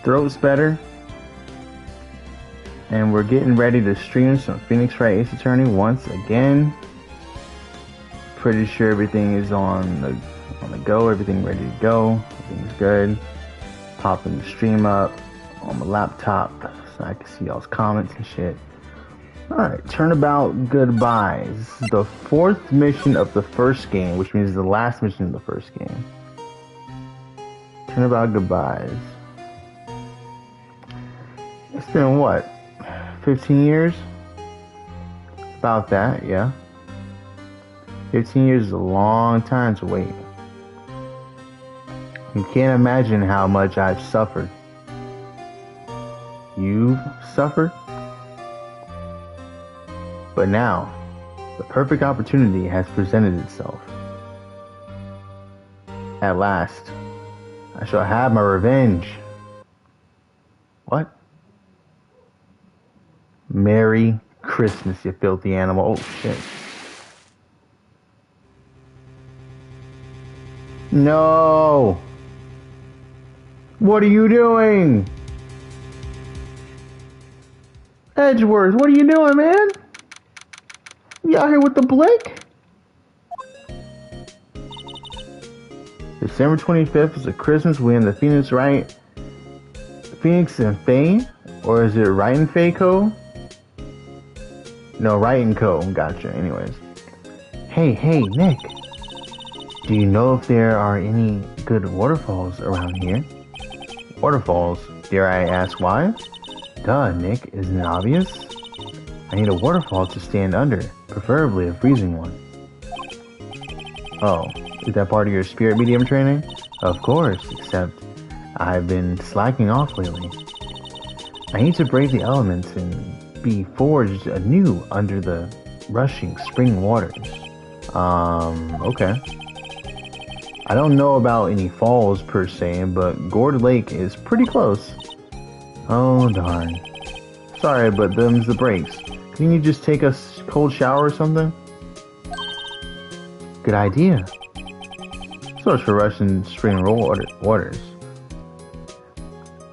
throat's better. And we're getting ready to stream some Phoenix Wright Ace Attorney once again. Pretty sure everything is on the go, everything ready to go, everything's good. Popping the stream up on my laptop so I can see y'all's comments and shit. Alright, Turnabout Goodbyes. This is the 4th mission of the first game, which means the last mission of the first game. Turnabout Goodbyes. It's been what? 15 years? About that, yeah. 15 years is a long time to wait. You can't imagine how much I've suffered. You've suffered? But now, the perfect opportunity has presented itself. At last, I shall have my revenge. What? Merry Christmas, you filthy animal. Oh, shit. No! What are you doing? Edgeworth, what are you doing, man? You out here with the blick? December 25th is a Christmas win. The Phoenix Wright. Phoenix and Faye? Or is it Wright and Faye Co? No, Wright and Co. Gotcha. Anyways. Hey, Nick. Do you know if there are any good waterfalls around here? Waterfalls? Dare I ask why? Duh, Nick. Isn't it obvious? I need a waterfall to stand under, preferably a freezing one. Oh, is that part of your spirit medium training? Of course, except I've been slacking off lately. I need to break the elements and be forged anew under the rushing spring waters. Okay. I don't know about any falls per se, but Gourd Lake is pretty close. Oh, darn. Sorry, but them's the breaks. Can you just take a cold shower or something? Good idea. Search for Russian spring waters.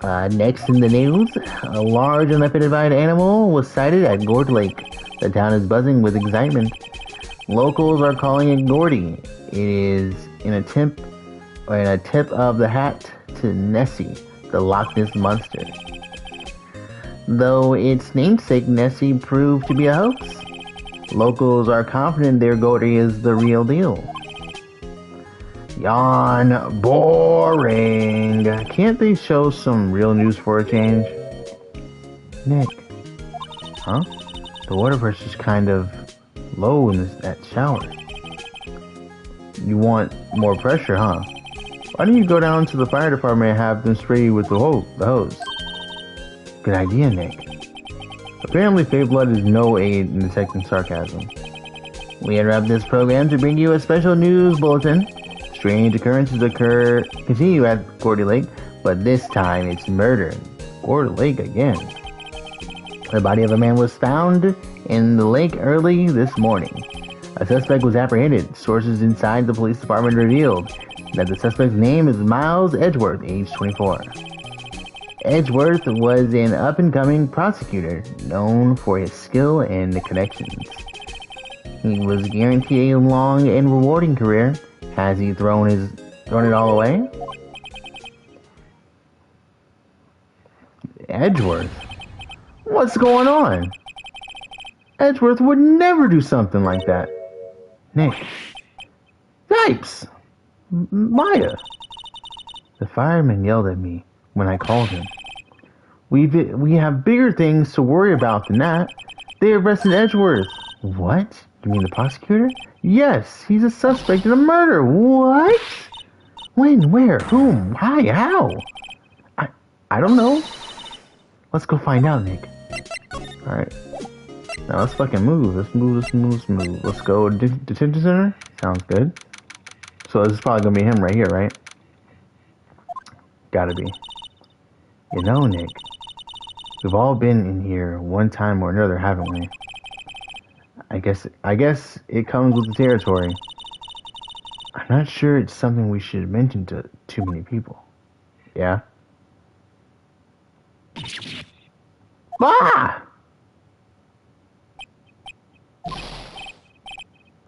Next in the news, a large unidentified animal was sighted at Gourd Lake. The town is buzzing with excitement. Locals are calling it Gordy. It is in a tip of the hat to Nessie, the Loch Ness monster. Though its namesake Nessie proved to be a hoax, locals are confident their Gordy is the real deal. Yawn. Boring. Can't they show some real news for a change? Nick. Huh? The water pressure's kind of low in that shower. You want more pressure, huh? Why don't you go down to the fire department and have them spray you with the hose? Good idea, Nick. Apparently, fake blood is no aid in detecting sarcasm. We interrupt this program to bring you a special news bulletin. Strange occurrences continue at Gordy Lake, but this time it's murder. Gordy Lake again. The body of a man was found in the lake early this morning. A suspect was apprehended. Sources inside the police department revealed that the suspect's name is Miles Edgeworth, age 24. Edgeworth was an up-and-coming prosecutor known for his skill and connections. He was guaranteed a long and rewarding career. Has he thrown it all away? Edgeworth? What's going on? Edgeworth would never do something like that. Nick. Yipes! Maya! The fireman yelled at me when I called him. We have bigger things to worry about than that. They arrested Edgeworth. What? You mean the prosecutor? Yes, he's a suspect in a murder. What? When? Where? Whom? Why? How? I don't know. Let's go find out, Nick. Alright. Now let's fucking move. Let's move. Let's go detention center. Sounds good. So this is probably gonna be him right here, right? Gotta be. You know, Nick, we've all been in here one time or another, haven't we? I guess it comes with the territory. I'm not sure it's something we should mention to too many people. Yeah? Ah!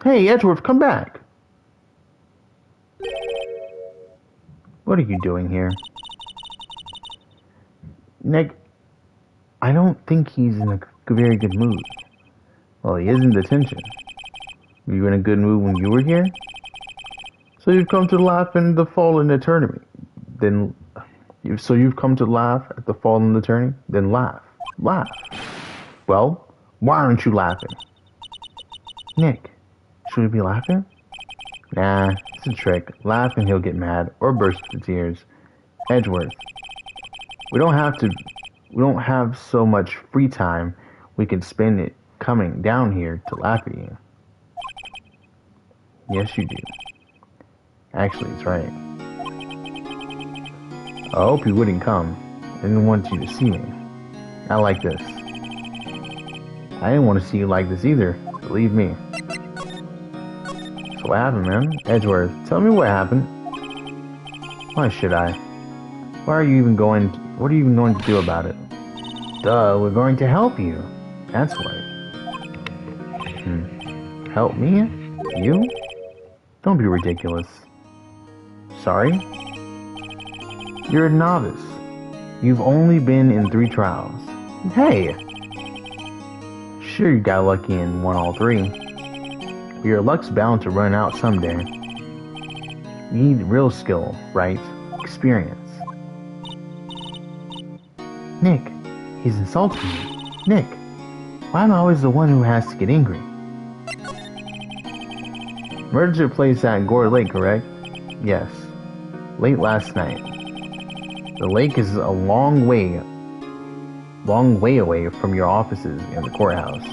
Hey, Edgeworth, come back. What are you doing here? Nick, I don't think he's in a very good mood. Well, he is in detention. Were you in a good mood when you were here? So you've come to laugh in the fall in the tournament. So you've come to laugh at the fall in the tournament? Then laugh. Laugh. Well, why aren't you laughing? Nick, should we be laughing? Nah, it's a trick. Laugh and he'll get mad or burst into tears. Edgeworth, we don't have so much free time we can spend it coming down here to laugh at you. Yes, you do. Actually, it's right. I hope you wouldn't come. I didn't want you to see me. Not like this. I didn't want to see you like this either. Believe me. So what happened, man? Edgeworth, tell me what happened. Why should I? What are you even going to do about it? Duh, we're going to help you. That's why. Help me? You? Don't be ridiculous. Sorry? You're a novice. You've only been in 3 trials. Hey! Sure, you got lucky and won all 3. But your luck's bound to run out someday. You need real skill, right? Experience. Nick, he's insulting me. Nick, why am I always the one who has to get angry? Murder took place at Gore Lake, correct? Yes. Late last night. The lake is a long way away from your offices and the courthouse.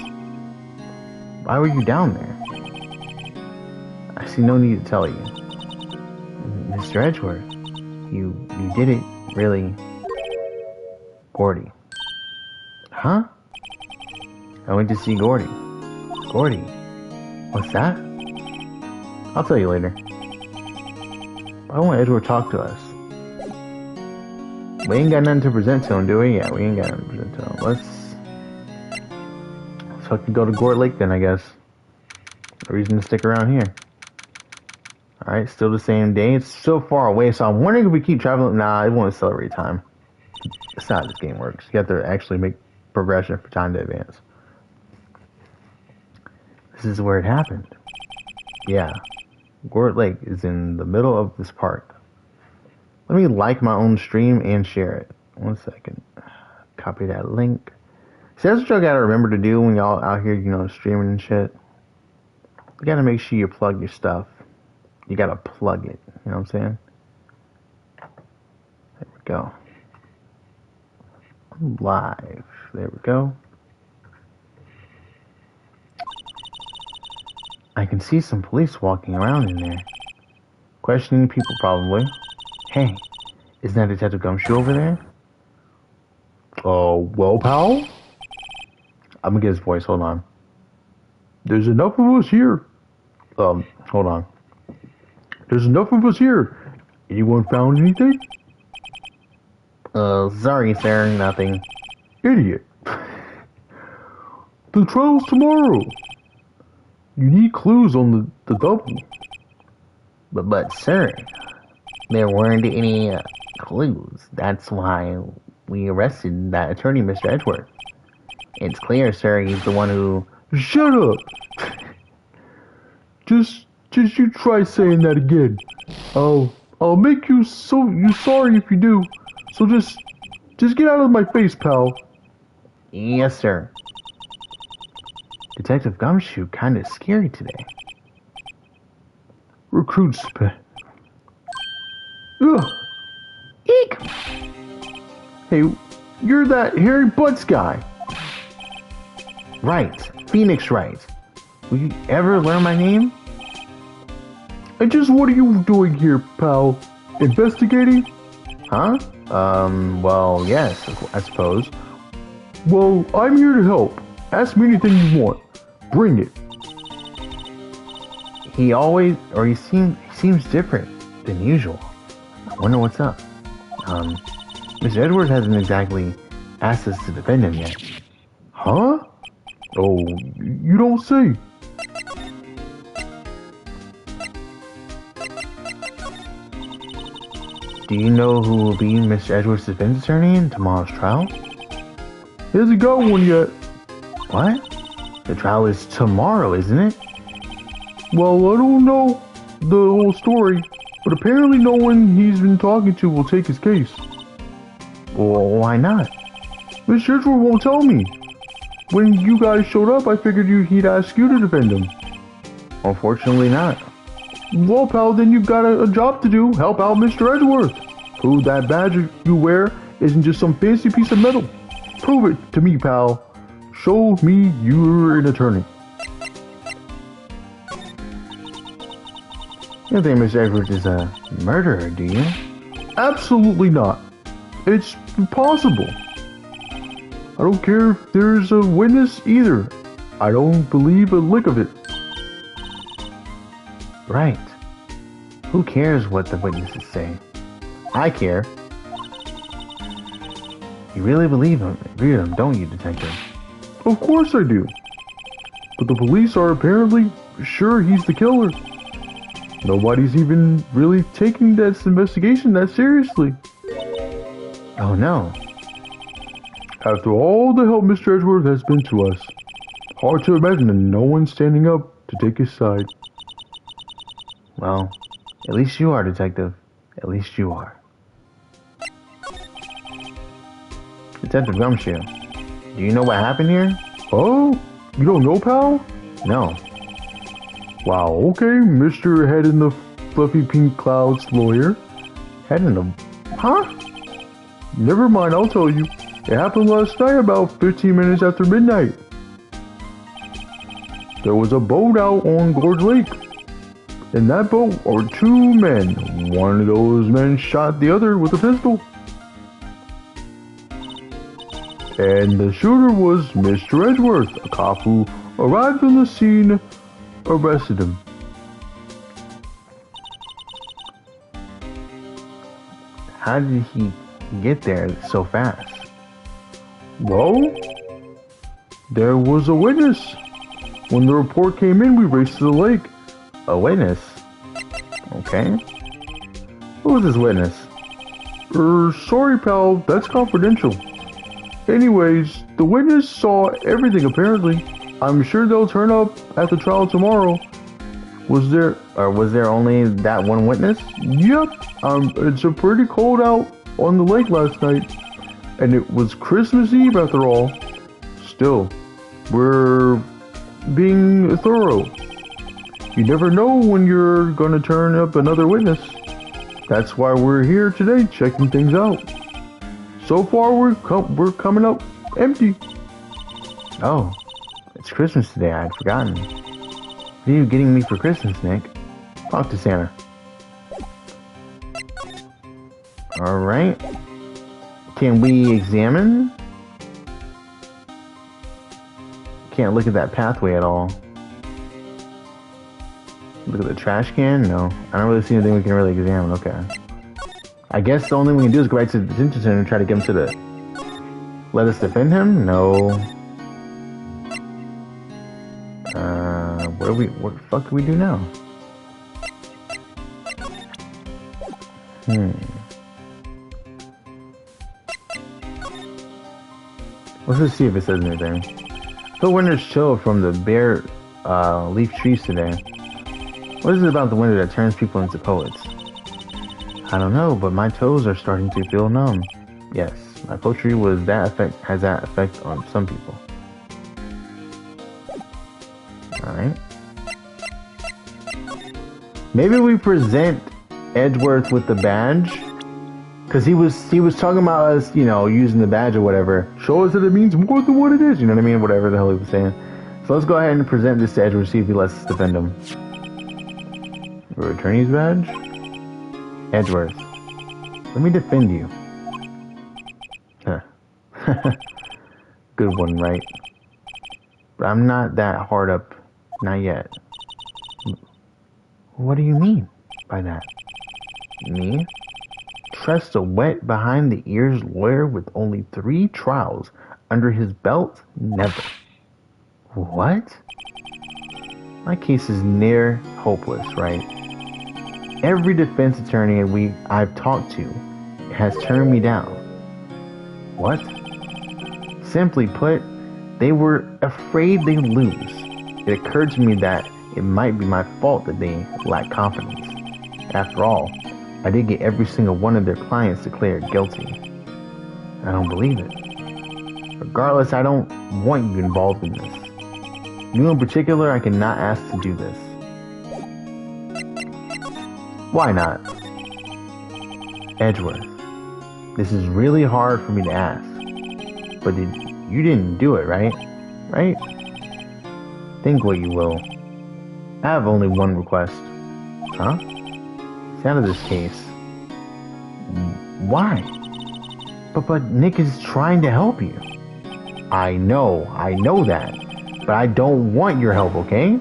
Why were you down there? I see no need to tell you. Mr. Edgeworth, you did it, really. Gordy. Huh? I went to see Gordy. Gordy? What's that? I'll tell you later. I want Edgeworth to talk to us. We ain't got nothing to present to him, do we? Yeah, we ain't got nothing to present to him. Let's fucking go to Gore Lake then, I guess. No reason to stick around here. Alright, still the same day. It's so far away, so I'm wondering if we keep traveling. Nah, it won't accelerate time. That's not how this game works. You have to actually make progression for time to advance. This is where it happened. Yeah. Gore Lake is in the middle of this park. Let me like my own stream and share it. 1 second. Copy that link. See, that's what y'all gotta remember to do when y'all out here, streaming and shit. You gotta make sure you plug your stuff. You gotta plug it. You know what I'm saying? There we go. Live. There we go. I can see some police walking around in there. Questioning people, probably. Hey, isn't that Detective Gumshoe over there? Well, pal? I'm gonna get his voice, hold on. There's enough of us here. Hold on. There's enough of us here. Anyone found anything? Sorry, sir, nothing. Idiot. The trial's tomorrow. You need clues on the double. But sir, there weren't any clues. That's why we arrested that attorney, Mr. Edgeworth. It's clear, sir, he's the one who... Shut up! Just you try saying that again. I'll make you sorry if you do. So just get out of my face, pal. Yes, sir. Detective Gumshoe kinda scary today. Recruits. Ugh. Eek! Hey, you're that hairy butts guy. Right. Phoenix Wright. Will you ever learn my name? What are you doing here, pal? Investigating? Huh? Well, yes, I suppose. Well, I'm here to help. Ask me anything you want. Bring it. He seems different than usual. I wonder what's up. Mr. Edwards hasn't exactly asked us to defend him yet. Huh? Oh, you don't say. Do you know who will be Mr. Edwards' defense attorney in tomorrow's trial? He hasn't got one yet. What? The trial is tomorrow, isn't it? Well, I don't know the whole story, but apparently no one he's been talking to will take his case. Well, why not? Mr. Edward won't tell me. When you guys showed up, I figured he'd ask you to defend him. Unfortunately not. Well, pal, then you've got a job to do. Help out Mr. Edgeworth. Prove that badge you wear isn't just some fancy piece of metal. Prove it to me, pal. Show me you're an attorney. You don't think Mr. Edwards is a murderer, do you? Absolutely not. It's impossible. I don't care if there's a witness either. I don't believe a lick of it. Right. Who cares what the witnesses say? I care. You really believe him, don't you, Detective? Of course I do. But the police are apparently sure he's the killer. Nobody's even really taking this investigation that seriously. Oh no. After all the help Mr. Edgeworth has been to us, hard to imagine that no one's standing up to take his side. Well, at least you are, Detective. At least you are. Detective Gumshoe, do you know what happened here? Oh, you don't know, pal? No. Wow, okay, Mr. Head in the Fluffy Pink Clouds lawyer. Head in the... Huh? Never mind, I'll tell you. It happened last night about 15 minutes after midnight. There was a boat out on Gorge Lake. In that boat are two men. One of those men shot the other with a pistol. And the shooter was Mr. Edgeworth. A cop who arrived on the scene arrested him. How did he get there so fast? Well, there was a witness. When the report came in, we raced to the lake. A witness? Okay. Who was this witness? Sorry, pal, that's confidential. Anyways, the witness saw everything apparently. I'm sure they'll turn up at the trial tomorrow. Was there only that one witness? Yep. It's a pretty cold out on the lake last night. And it was Christmas Eve after all. Still, we're being thorough. You never know when you're gonna turn up another witness. That's why we're here today, checking things out. So far, we're coming up empty. Oh, it's Christmas today. I had forgotten. What are you getting me for Christmas, Nick? Talk to Santa. All right. Can we examine? Can't look at that pathway at all. Look at the trash can? No. I don't really see anything we can really examine. Okay. I guess the only thing we can do is go back to the detention center and try to get him to the... Let us defend him? No. What the fuck do we do now? Let's just see if it says anything. The winter's chill from the bare leaf trees today. What is it about the winter that turns people into poets? I don't know, but my toes are starting to feel numb. Yes, my poetry has that effect on some people. Alright. Maybe we present Edgeworth with the badge. Because he was talking about us, using the badge or whatever. Show us that it means more than what it is. You know what I mean? Whatever the hell he was saying. So let's go ahead and present this to Edgeworth, see if he lets us defend him. Your attorney's badge? Edgeworth, let me defend you. Huh. Good one, right? But I'm not that hard up. Not yet. What do you mean by that? Me? Trust a wet behind the ears lawyer with only 3 trials Under his belt? Never. What? My case is near hopeless, right? Every defense attorney I've talked to has turned me down. What? Simply put, they were afraid they'd lose. It occurred to me that it might be my fault that they lack confidence. After all, I did get every single one of their clients declared guilty. I don't believe it. Regardless, I don't want you involved in this. You in particular, I cannot ask to do this. Why not? Edgeworth, this is really hard for me to ask. But you didn't do it, right? Right? Think what you will. I have only one request. Huh? It's out of this case. Why? But Nick is trying to help you. I know that. But I don't want your help, okay?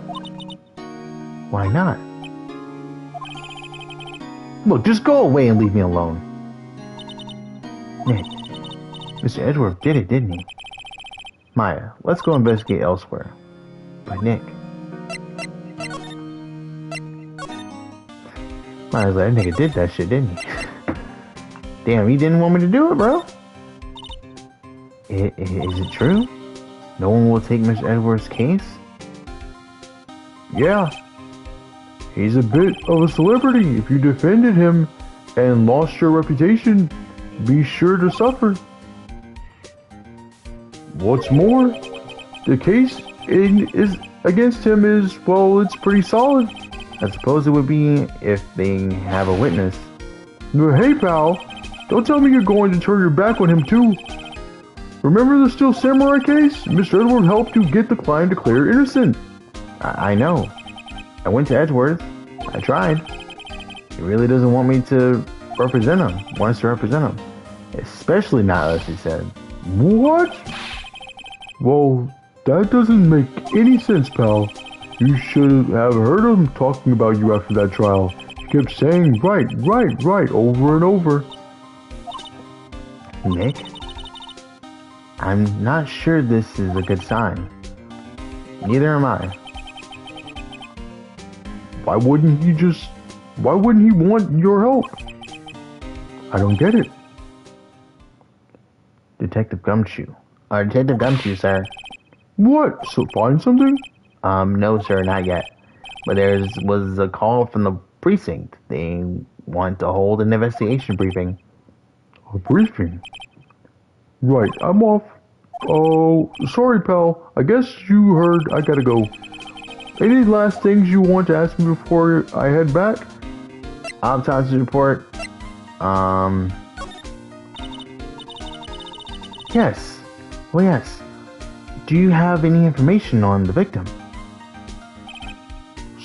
Why not? Look, just go away and leave me alone. Nick, Mr. Edgeworth did it, didn't he? Maya, let's go investigate elsewhere. But Nick... Maya's like, that nigga did that shit, didn't he? Damn, he didn't want me to do it, bro. Is it true? No one will take Mr. Edgeworth's case? Yeah. He's a bit of a celebrity. If you defended him and lost your reputation, be sure to suffer. What's more, the case is against him is, well, it's pretty solid. I suppose it would be if they have a witness. Hey, pal, don't tell me you're going to turn your back on him, too. Remember the Steel Samurai case? Mr. Edgeworth helped you get the client declared innocent. I know. I went to Edgeworth. I tried. He really doesn't want me to represent him. Wants to represent him. Especially not us, he said. What? Well, that doesn't make any sense, pal. You should have heard him talking about you after that trial. He kept saying, right, over and over. Nick? I'm not sure this is a good sign. Neither am I. Why wouldn't he want your help? I don't get it. Detective Gumshoe. Detective Gumshoe, sir. What? So find something? No, sir, not yet. But there was a call from the precinct. They want to hold an investigation briefing. A briefing? Right, I'm off. Oh, sorry, pal. I guess you heard I gotta go. Any last things you want to ask me before I head back? Autopsy report. Yes. Well, yes. Do you have any information on the victim?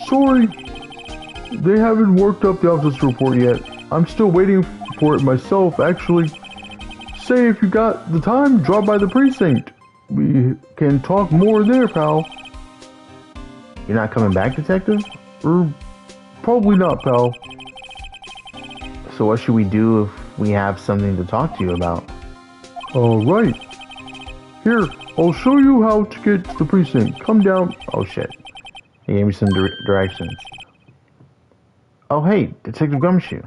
Sorry. They haven't worked up the autopsy report yet. I'm still waiting for it myself, actually. Say if you got the time, drop by the precinct. We can talk more there, pal. You're not coming back, detective? Probably not, pal. So what should we do if we have something to talk to you about? Right. Here, I'll show you how to get to the precinct. Come down. Oh shit. He gave me some directions. Oh hey, Detective Gumshoe.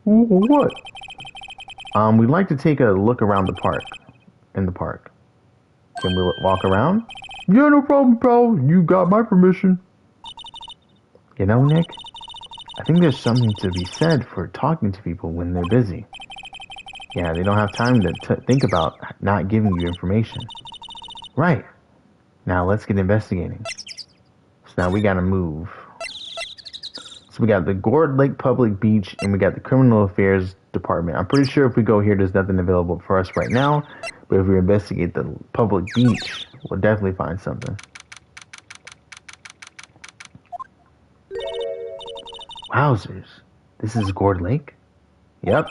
What? We'd like to take a look around the park. In the park. Can we walk around? Yeah, no problem, pal. You got my permission. You know, Nick, I think there's something to be said for talking to people when they're busy. Yeah, they don't have time to think about not giving you information. Right. Now let's get investigating. So now we gotta move. So we got the Gourd Lake Public Beach and we got the Criminal Affairs Department. I'm pretty sure if we go here, there's nothing available for us right now. But if we investigate the public beach, we'll definitely find something. Wowzers. This is Gourd Lake? Yep.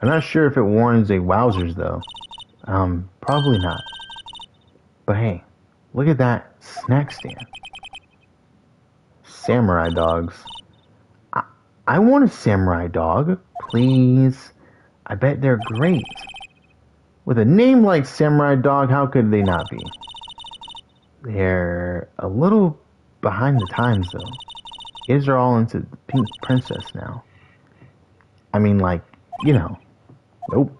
I'm not sure if it warrants a wowzers though. Probably not. But hey, look at that snack stand. Samurai dogs. I want a samurai dog, please. I bet they're great. With a name like Samurai Dog, how could they not be? They're a little behind the times, though. Kids are all into the Pink Princess now. I mean, like, you know. Nope.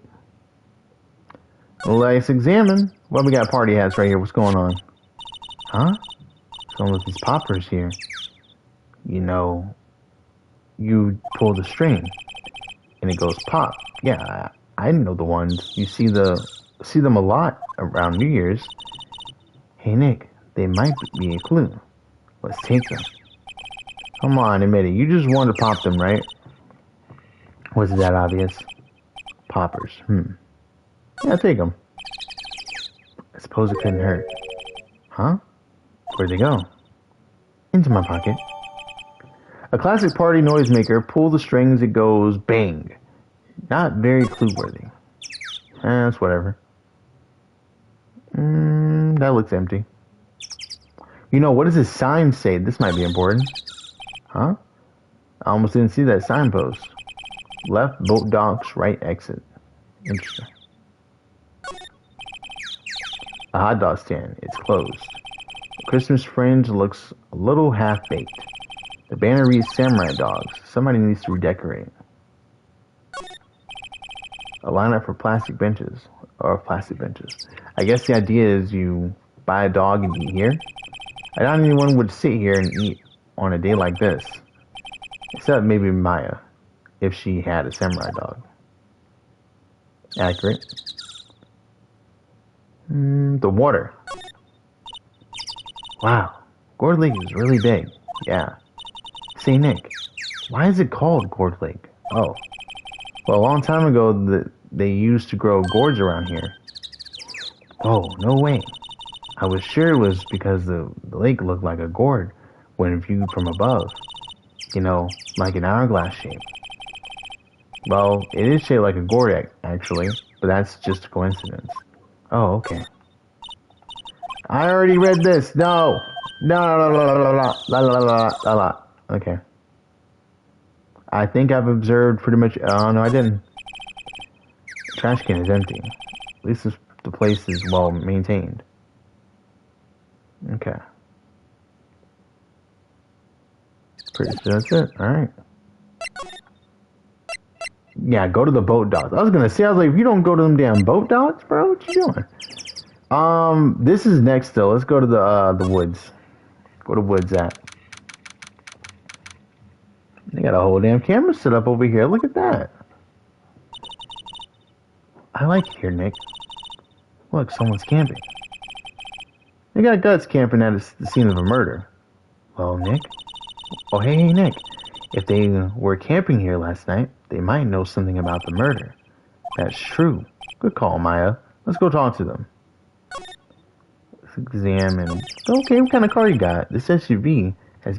Well, let's examine. Well, we got party hats right here. What's going on? Huh? Some of these poppers here. You know, you pull the string, and it goes pop. Yeah, I know the ones. You see them a lot around New Year's. Hey, Nick, they might be a clue. Let's take them. Come on, admit it. You just want to pop them, right? Was it that obvious? Poppers. Yeah, take them. I suppose it couldn't hurt. Huh? Where'd they go? Into my pocket. A classic party noisemaker. Pull the strings, it goes bang. Not very clue-worthy. That's whatever. That looks empty. You know, what does this sign say? This might be important. Huh? I almost didn't see that signpost. Left boat docks, right exit. Interesting. A hot dog stand. It's closed. The Christmas fringe looks a little half-baked. The banner reads Samurai Dogs. Somebody needs to redecorate. A lineup for plastic benches. Or plastic benches. I guess the idea is you buy a dog and eat here. I doubt anyone would sit here and eat on a day like this. Except maybe Maya, if she had a samurai dog. Accurate. The water. Wow. Gourd Lake is really big. Yeah. Say, Nick, why is it called Gourd Lake? Oh. Well, a long time ago, they used to grow gourds around here. Oh, no way. I was sure it was because the lake looked like a gourd when viewed from above. You know, like an hourglass shape. Well, it is shaped like a gourd, actually, but that's just a coincidence. Oh, okay. I already read this. No. No, la, la, la, la, la, la, la, la, la. Okay. I think I've observed pretty much... Oh, no, I didn't. The trash can is empty. At least the place is well maintained. Okay. Pretty sure that's it. Alright. Yeah, go to the boat docks. I was gonna say, I was like, if you don't go to them damn boat docks, bro, what you doing? This is next though. Let's go to the woods. Go to woods at. They got a whole damn camera set up over here. Look at that. I like it here, Nick. Look, someone's camping. They got guts camping at the scene of a murder. Well, Nick? Oh, hey, Nick. If they were camping here last night, they might know something about the murder. That's true. Good call, Maya. Let's go talk to them. Let's examine. Okay, what kind of car you got? This SUV has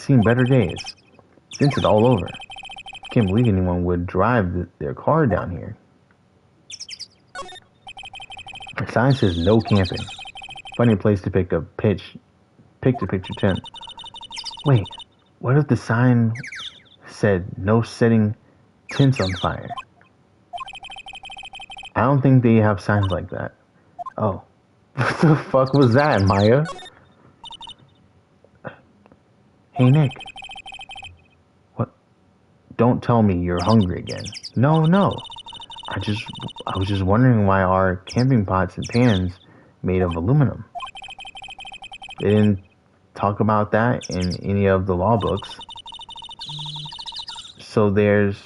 seen better days. Dented all over. Can't believe anyone would drive their car down here. The sign says no camping. Funny place to pick to pitch your tent. Wait, what if the sign said no setting tents on fire? I don't think they have signs like that. Oh, what the fuck was that, Maya? Hey, Nick. What? Don't tell me you're hungry again. No. I was just wondering why our camping pots and pans made of aluminum. They didn't talk about that in any of the law books. So there's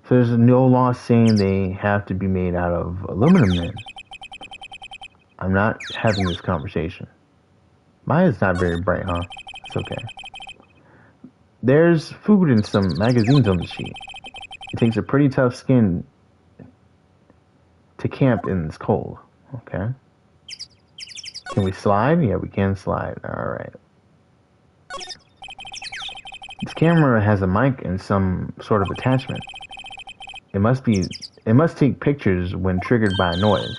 no law saying they have to be made out of aluminum then. I'm not having this conversation. Maya's not very bright, huh? It's okay. There's food and some magazines on the sheet. It takes a pretty tough skin to camp in this cold. Okay. Can we slide? Yeah, we can slide. Alright. This camera has a mic and some sort of attachment. It must take pictures when triggered by a noise.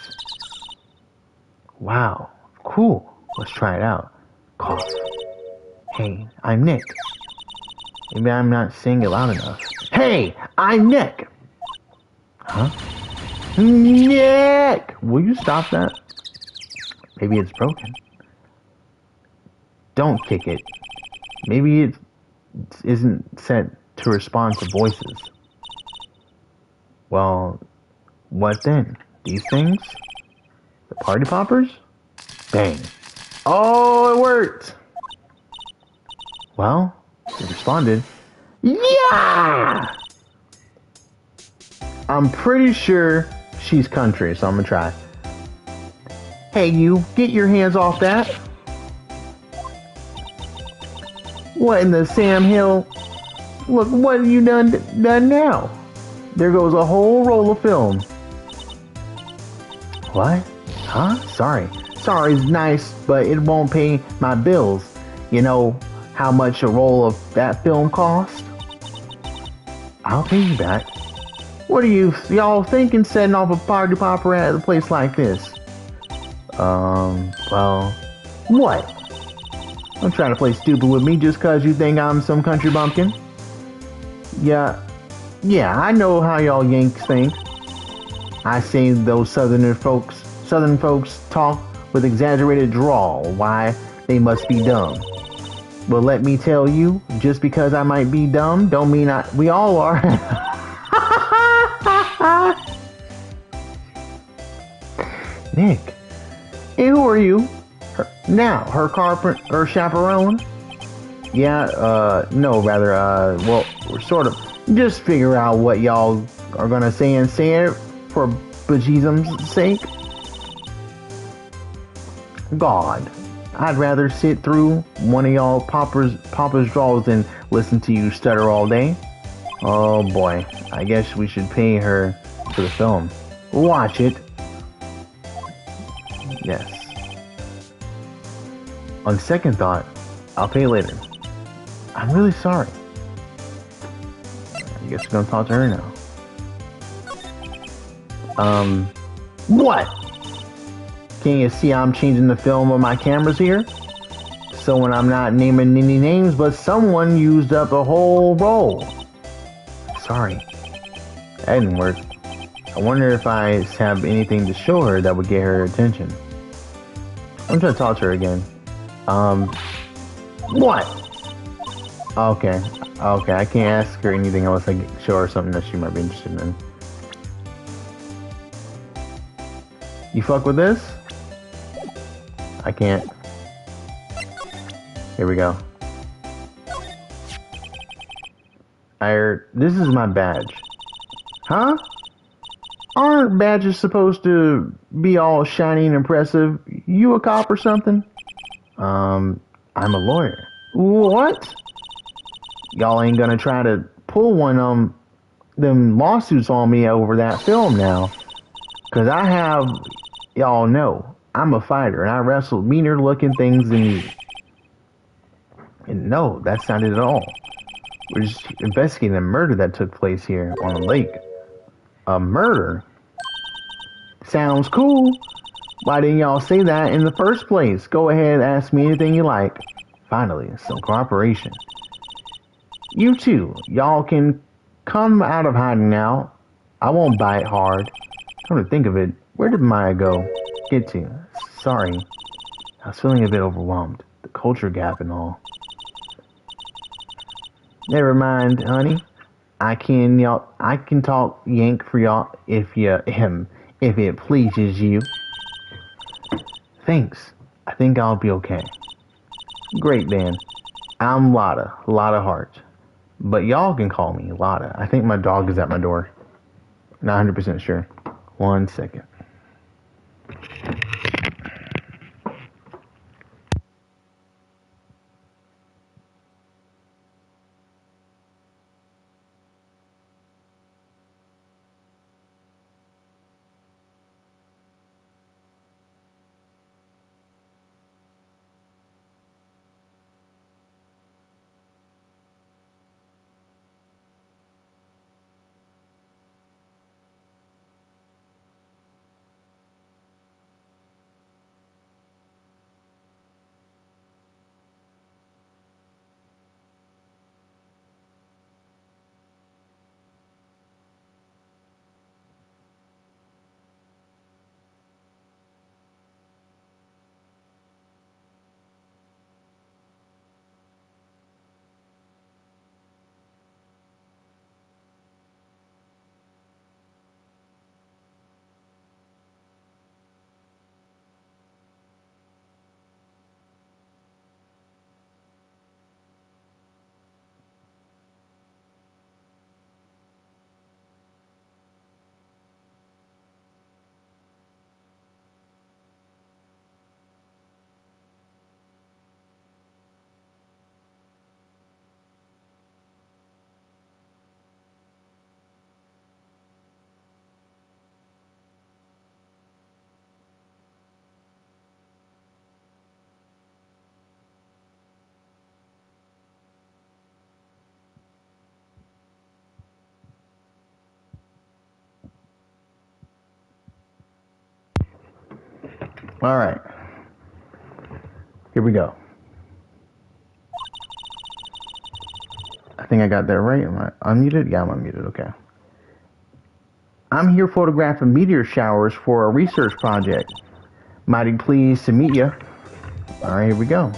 Wow. Cool. Let's try it out. Cough. Hey, I'm Nick. Maybe I'm not saying it loud enough. Hey, I'm Nick! Huh? Nick! Will you stop that? Maybe it's broken. Don't kick it. Maybe it isn't set to respond to voices. Well, what then? These things? The party poppers? Bang. Oh, it worked! Well, it responded. Yeah! I'm pretty sure she's country, so I'm gonna try. Hey, you, get your hands off that. What in the Sam Hill? Look, what have you done now? There goes a whole roll of film. What? Huh? Sorry. Sorry's nice, but it won't pay my bills. You know how much a roll of that film cost? I'll pay you back. What are y'all thinking setting off a party popper at a place like this? Well, what? Don't try to play stupid with me just cause you think I'm some country bumpkin. Yeah, I know how y'all Yanks think. I say those southern folks talk with exaggerated drawl. Why, they must be dumb. But let me tell you, just because I might be dumb, don't mean we all are. Nick, hey, who are you? Her chaperone? Yeah, no, rather, well, we're sort of, just figure out what y'all are gonna say and say it for bejesus's sake. God, I'd rather sit through one of y'all Papa's draws than listen to you stutter all day. Oh boy, I guess we should pay her for the film. Watch it. Yes. On second thought, I'll pay later. I'm really sorry. I guess we're gonna talk to her now. What? Can you see I'm changing the film of my cameras here? So when I'm not naming any names, but someone used up a whole roll. Sorry. That didn't work. I wonder if I have anything to show her that would get her attention. I'm trying to talk to her again. What? Okay, I can't ask her anything unless I show her something that she might be interested in. You fuck with this? I can't. Here we go. This is my badge. Huh? Aren't badges supposed to be all shiny and impressive? You a cop or something? I'm a lawyer. What? Y'all ain't gonna try to pull one of them lawsuits on me over that film now. Cause I have, y'all know, I'm a fighter and I wrestled meaner looking things than you. And no, that's not it at all. We're just investigating a murder that took place here on the lake. A murder? Sounds cool. Why didn't y'all say that in the first place? Go ahead, ask me anything you like. Finally, some cooperation. You too, y'all can come out of hiding now. I won't bite hard. Come to think of it, where did Maya get to? Sorry, I was feeling a bit overwhelmed. The culture gap and all. Never mind, honey. I can talk Yank for y'all if it pleases you. Thanks. I think I'll be okay. Great, Dan. I'm Lotta Hart. But y'all can call me Lotta. I think my dog is at my door. Not 100% sure. 1 second. Alright. Here we go. I think I got that right. Am I unmuted? Yeah, I'm unmuted. Okay. I'm here photographing meteor showers for a research project. Mighty pleased to meet you. Alright, here we go.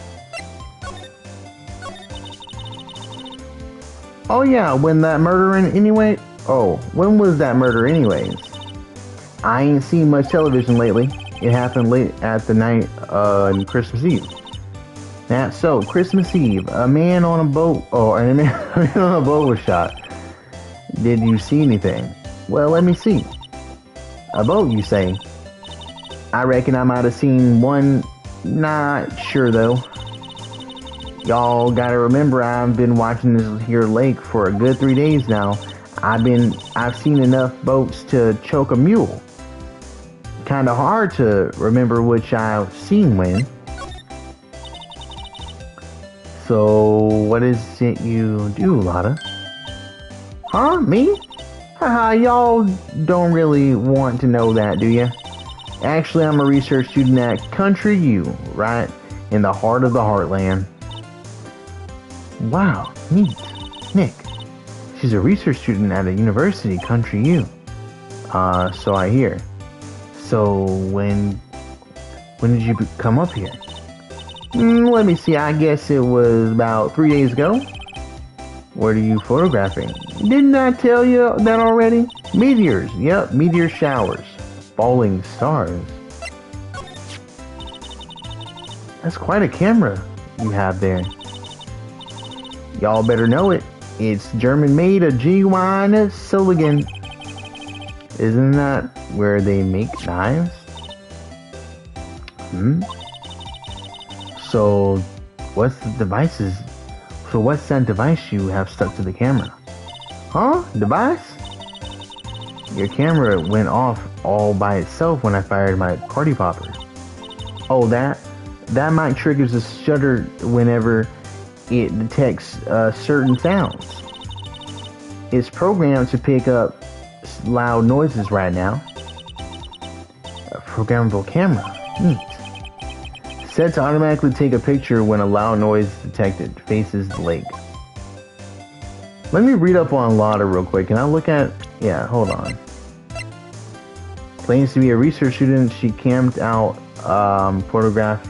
Oh yeah, when that murder anyway? Oh, when was that murder anyways? I ain't seen much television lately. It happened late at the night on Christmas Eve. That's so, Christmas Eve, a man on a boat, a man on a boat was shot. Did you see anything? Well, let me see. A boat, you say? I reckon I might have seen one. Not sure though. Y'all gotta remember, I've been watching this here lake for a good 3 days now. I've seen enough boats to choke a mule. Kinda hard to remember which I've seen when. So, what is it you do, Lotta? Huh? Me? Haha, y'all don't really want to know that, do ya? Actually, I'm a research student at Country U, right in the heart of the heartland. Wow, neat. Nick, she's a research student at a university, Country U. So I hear. So when did you come up here? Let me see, I guess it was about 3 days ago. What are you photographing? Didn't I tell you that already? Meteors, yep, meteor showers. Falling stars. That's quite a camera you have there. Y'all better know it. It's German-made a genuine silicon. Isn't that where they make knives? So, what's that device you have stuck to the camera? Huh? Device? Your camera went off all by itself when I fired my party popper. Oh, that might trigger the shutter whenever it detects certain sounds. It's programmed to pick up loud noises right now. A programmable camera. Neat. Set to automatically take a picture when a loud noise detected faces the lake. Let me read up on Lotta real quick. Can I look at... Yeah, hold on. Claims to be a research student. She camped out, photographed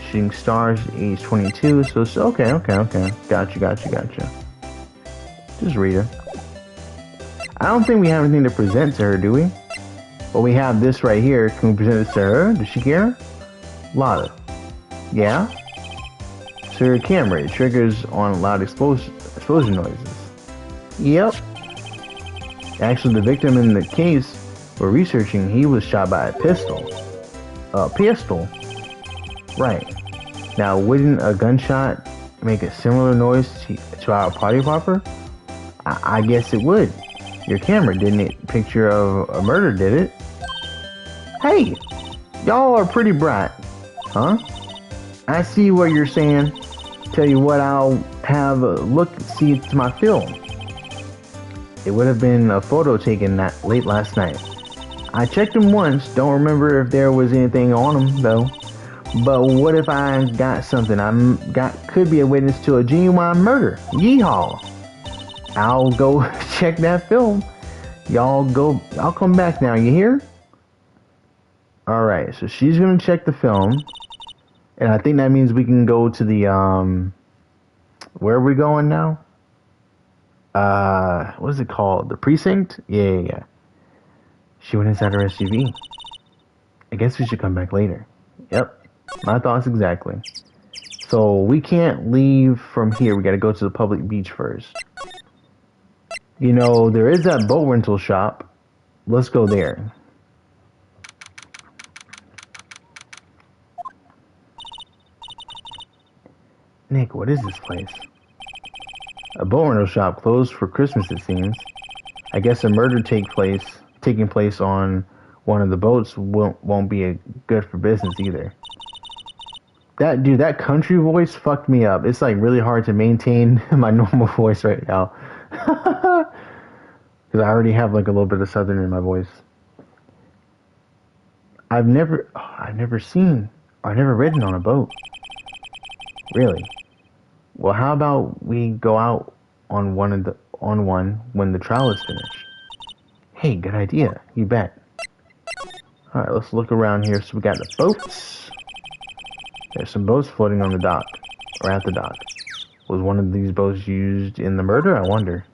shooting stars, age 22. So it's okay. Gotcha. Just read her. I don't think we have anything to present to her, do we? Well, we have this right here. Can we present it to her? Does she care? Lotta. Yeah? So your camera, it triggers on loud explosion noises. Yep. Actually, the victim in the case we're researching, he was shot by a pistol. A pistol? Right. Now, wouldn't a gunshot make a similar noise to our party popper? I guess it would. Your camera didn't picture of a murder, did it? Hey! Y'all are pretty bright. Huh? I see what you're saying. Tell you what, I'll have a see to my film. It would have been a photo taken late last night. I checked them once, don't remember if there was anything on them though. But what if I got something? Could be a witness to a genuine murder. Yeehaw! I'll go check that film. Y'all go, I'll come back now, you hear? Alright, so she's gonna check the film. And I think that means we can go to the, where are we going now? What is it called? The precinct? Yeah. She went inside her SUV. I guess we should come back later. Yep, my thoughts exactly. So we can't leave from here. We gotta go to the public beach first. You know, there is that boat rental shop. Let's go there. Nick, what is this place? A boat rental shop closed for Christmas, it seems. I guess a murder taking place on one of the boats won't be good for business either. That country voice fucked me up. It's like really hard to maintain my normal voice right now. Because I already have like a little bit of southern in my voice. I've never seen or never ridden on a boat. Really? Well, how about we go out on one when the trial is finished? Hey, good idea. You bet. All right, let's look around here. So we got the boats. There's some boats floating on the dock or at the dock. Was one of these boats used in the murder? I wonder.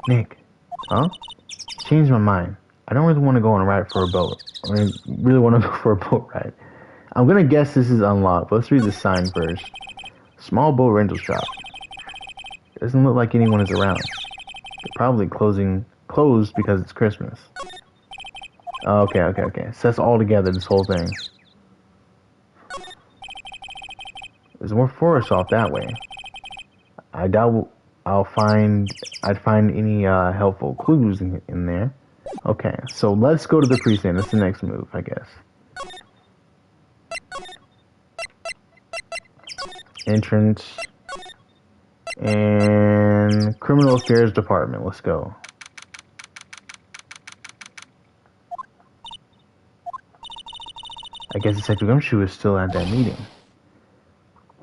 Nick, huh? Changed my mind. I don't really want to go on a ride for a boat. I really want to go for a boat ride. I'm gonna guess this is unlocked. Let's read the sign first. Small boat rental shop. Doesn't look like anyone is around. They're probably closed because it's Christmas. Okay. So that's all together, this whole thing. There's more forest off that way. I doubt I'd find any helpful clues in there. Okay, so let's go to the precinct. That's the next move, I guess. Entrance. And Criminal Affairs Department. Let's go. I guess Detective Gumshoe is still at that meeting.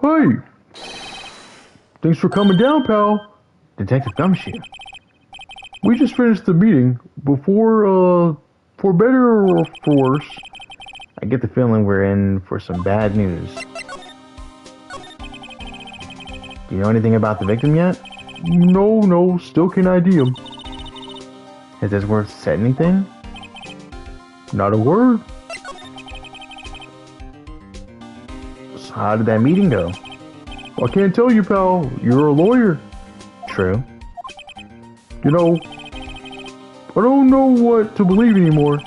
Hey! Thanks for coming down, pal. Detective Gumshoe? We just finished the meeting. For better or for worse. I get the feeling we're in for some bad news. Do you know anything about the victim yet? No, still can ID him. Has Edgeworth said anything? Not a word. So how did that meeting go? I can't tell you, pal. You're a lawyer. True. You know, I don't know what to believe anymore.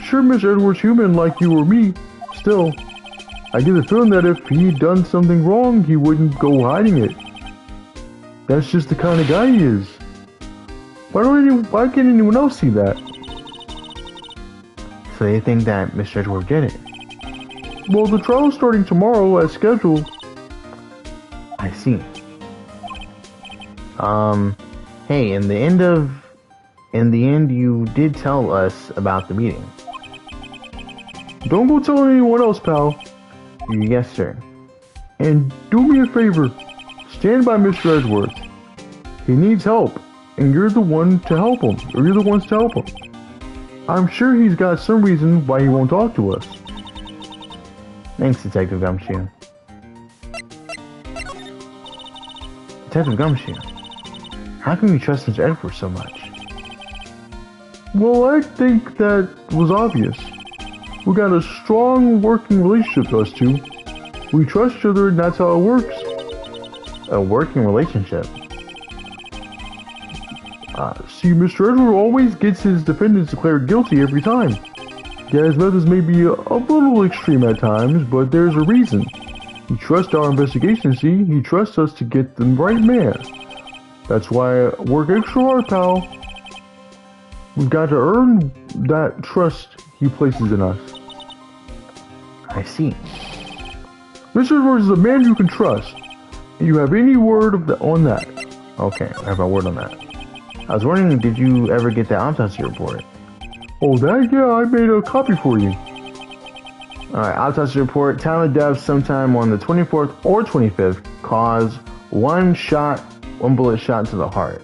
Sure, Miss Edwards human like you or me. Still, I get the feeling that if he'd done something wrong, he wouldn't go hiding it. That's just the kind of guy he is. Why can't anyone else see that? So they think that Mr. Edgeworth did it? Well, the trial's starting tomorrow as scheduled. I see. Hey, in the end, you did tell us about the meeting. Don't go telling anyone else, pal. Yes, sir. And do me a favor. Stand by Mr. Edgeworth. He needs help, and you're the one to help him, or you're the ones to help him. I'm sure he's got some reason why he won't talk to us. Thanks, Detective Gumshoe. Detective Gumshoe, how can you trust Mr. Edgeworth so much? Well, I think that was obvious. We got a strong working relationship, us two. We trust each other, and that's how it works. A working relationship? See, Mr. Edward always gets his defendants declared guilty every time. Yeah, his methods may be a little extreme at times, but there's a reason. He trusts our investigation, see? He trusts us to get the right man. That's why I work extra hard, pal. We've got to earn that trust he places in us. I see. Mr. Edwards is a man you can trust. You have any word on that? Okay, I have a word on that. I was wondering, did you ever get that autopsy report? Oh, that? Yeah, I made a copy for you. Alright, autopsy report. Time of death sometime on the 24th or 25th. Cause one bullet shot to the heart.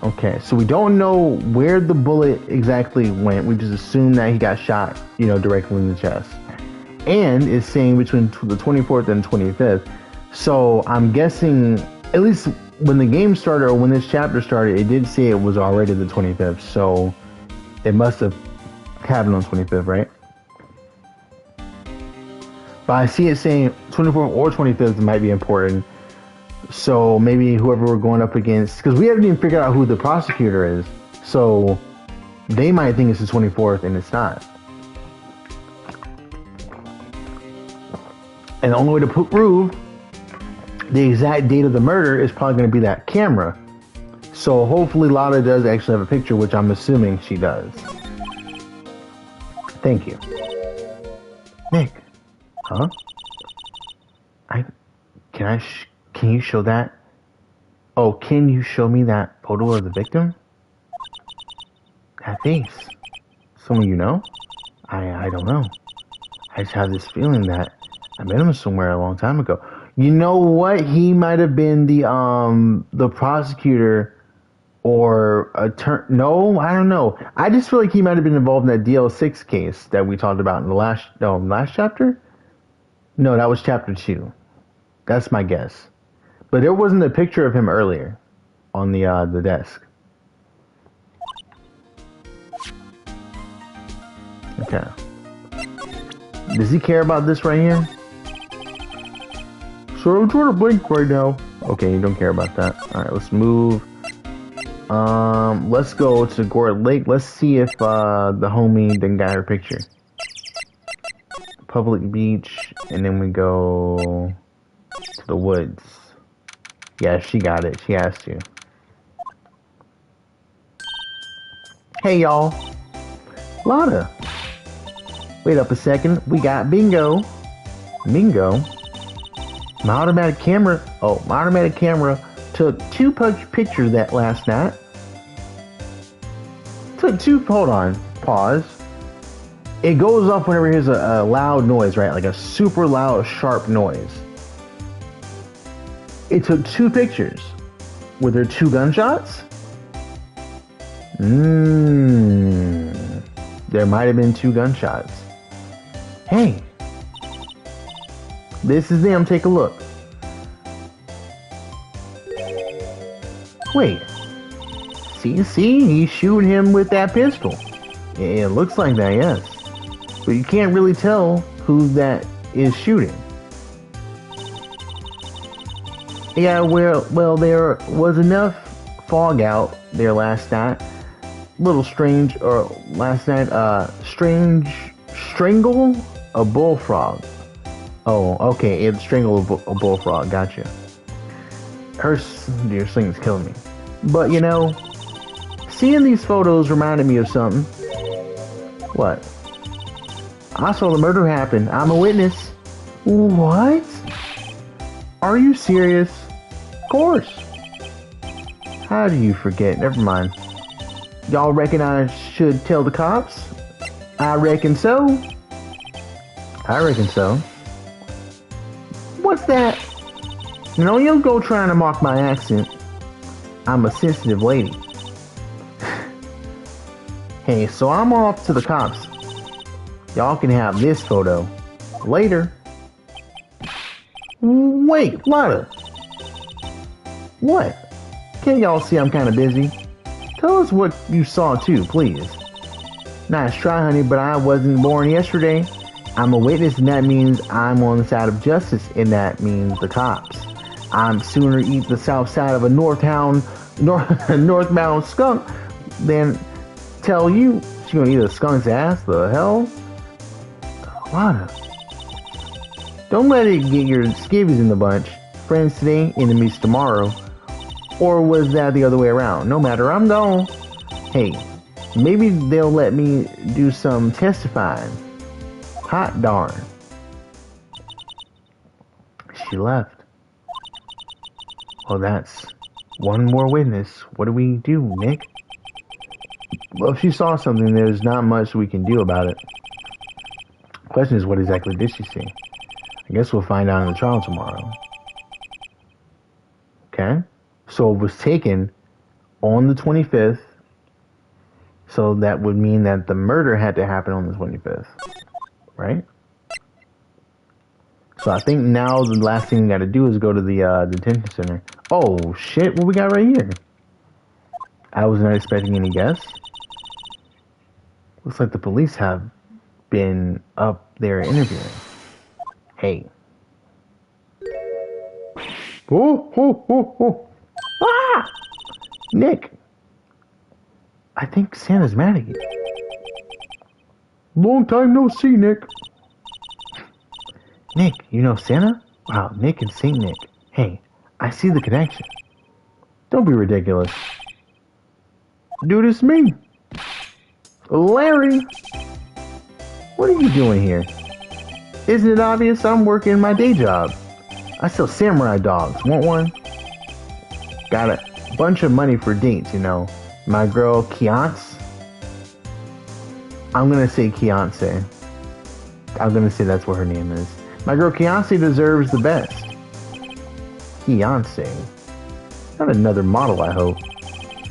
Okay, so we don't know where the bullet exactly went. We just assume that he got shot, directly in the chest. And it's saying between the 24th and 25th. So I'm guessing, at least when the game started or when this chapter started, it did say it was already the 25th. So it must have happened on 25th, right? But I see it saying 24th or 25th might be important. So maybe whoever we're going up against, because we haven't even figured out who the prosecutor is. So they might think it's the 24th and it's not. And the only way to prove the exact date of the murder is probably going to be that camera. So hopefully Lada does actually have a picture, which I'm assuming she does. Thank you. Nick. Huh? Can you show that? Oh, can you show me that photo of the victim? That face. Someone you know? I don't know. I just have this feeling that I met him somewhere a long time ago. You know what? He might have been the prosecutor or no, I don't know. I just feel like he might have been involved in that DL6 case that we talked about in the last chapter? No, that was chapter 2. That's my guess. But there wasn't a picture of him earlier on the desk. Okay. Does he care about this right here? So I'm trying to blink right now. Okay, you don't care about that. Alright, let's move. Let's go to Gourd Lake. Let's see if the homie didn't got her picture. Public beach, and then we go to the woods. Yeah, she got it. She has to. Hey, y'all. Lana. Wait up a second. We got bingo. Bingo. My automatic camera. Oh, my automatic camera took 2 pictures that last night. Took 2. Hold on. Pause. It goes off whenever there's a loud noise, right? Like a super loud, sharp noise. It took 2 pictures. Were there 2 gunshots? There might have been 2 gunshots. Hey. This is them. Take a look. Wait. See, he's shooting him with that pistol. It looks like that, yes. But you can't really tell who that is shooting. Yeah, well, there was enough fog out there last night. Little strange, or last night, strangle a bullfrog. Oh, okay, it strangled a bullfrog, gotcha. Your sling's killing me. But, you know, seeing these photos reminded me of something. What? I saw the murder happen. I'm a witness. What? Are you serious? Of course. How do you forget? Never mind. Y'all reckon I should tell the cops? I reckon so. I reckon so. What's that? No, you'll go trying to mock my accent. I'm a sensitive lady. Hey, so I'm off to the cops. Y'all can have this photo. Later. Wait, Lana. What? Can't y'all see I'm kind of busy? Tell us what you saw too, please. Nice try, honey, but I wasn't born yesterday. I'm a witness, and that means I'm on the side of justice, and that means the cops. I'm sooner eat the south side of a northbound skunk than tell you she's gonna eat a skunk's ass. The hell? Lana. Don't let it get your skivvies in the bunch. Friends today, enemies tomorrow. Or was that the other way around? No matter, I'm gone. Hey, maybe they'll let me do some testifying. Hot darn. She left. Well, that's one more witness. What do we do, Nick? Well, if she saw something, there's not much we can do about it. Question is, what exactly did she see? I guess we'll find out in the trial tomorrow. Okay? So it was taken on the 25th. So that would mean that the murder had to happen on the 25th. Right? So I think now the last thing we gotta do is go to the detention center. Oh, shit. What we got right here? I was not expecting any guests. Looks like the police have been up there interviewing. Hey. Oh. Ah! Nick. I think Santa's mad at you. Long time no see, Nick. Nick, you know Santa? Wow, Nick and Saint Nick. Hey, I see the connection. Don't be ridiculous. Dude, it's me. Larry! What are you doing here? Isn't it obvious I'm working my day job? I sell samurai dogs. Want one? Got a bunch of money for dates, you know. My girl, Kiance. I'm gonna say Kiance. I'm gonna say that's what her name is. My girl Kiance deserves the best. Kiance. Not another model, I hope.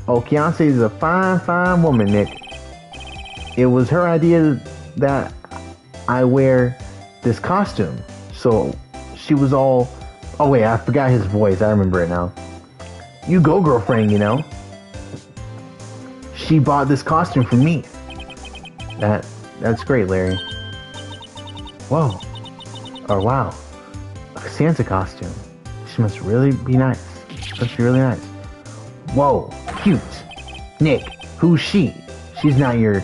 Oh, Kiance is a fine, fine woman, Nick. It was her idea that I wear this costume. So she was all... Oh wait, I forgot his voice. I remember it now. You go, girlfriend, you know. She bought this costume for me. That's great, Larry. Whoa. Oh, wow. A Santa costume. She must really be nice. Must be really nice. Whoa. Cute. Nick, who's she? She's not your...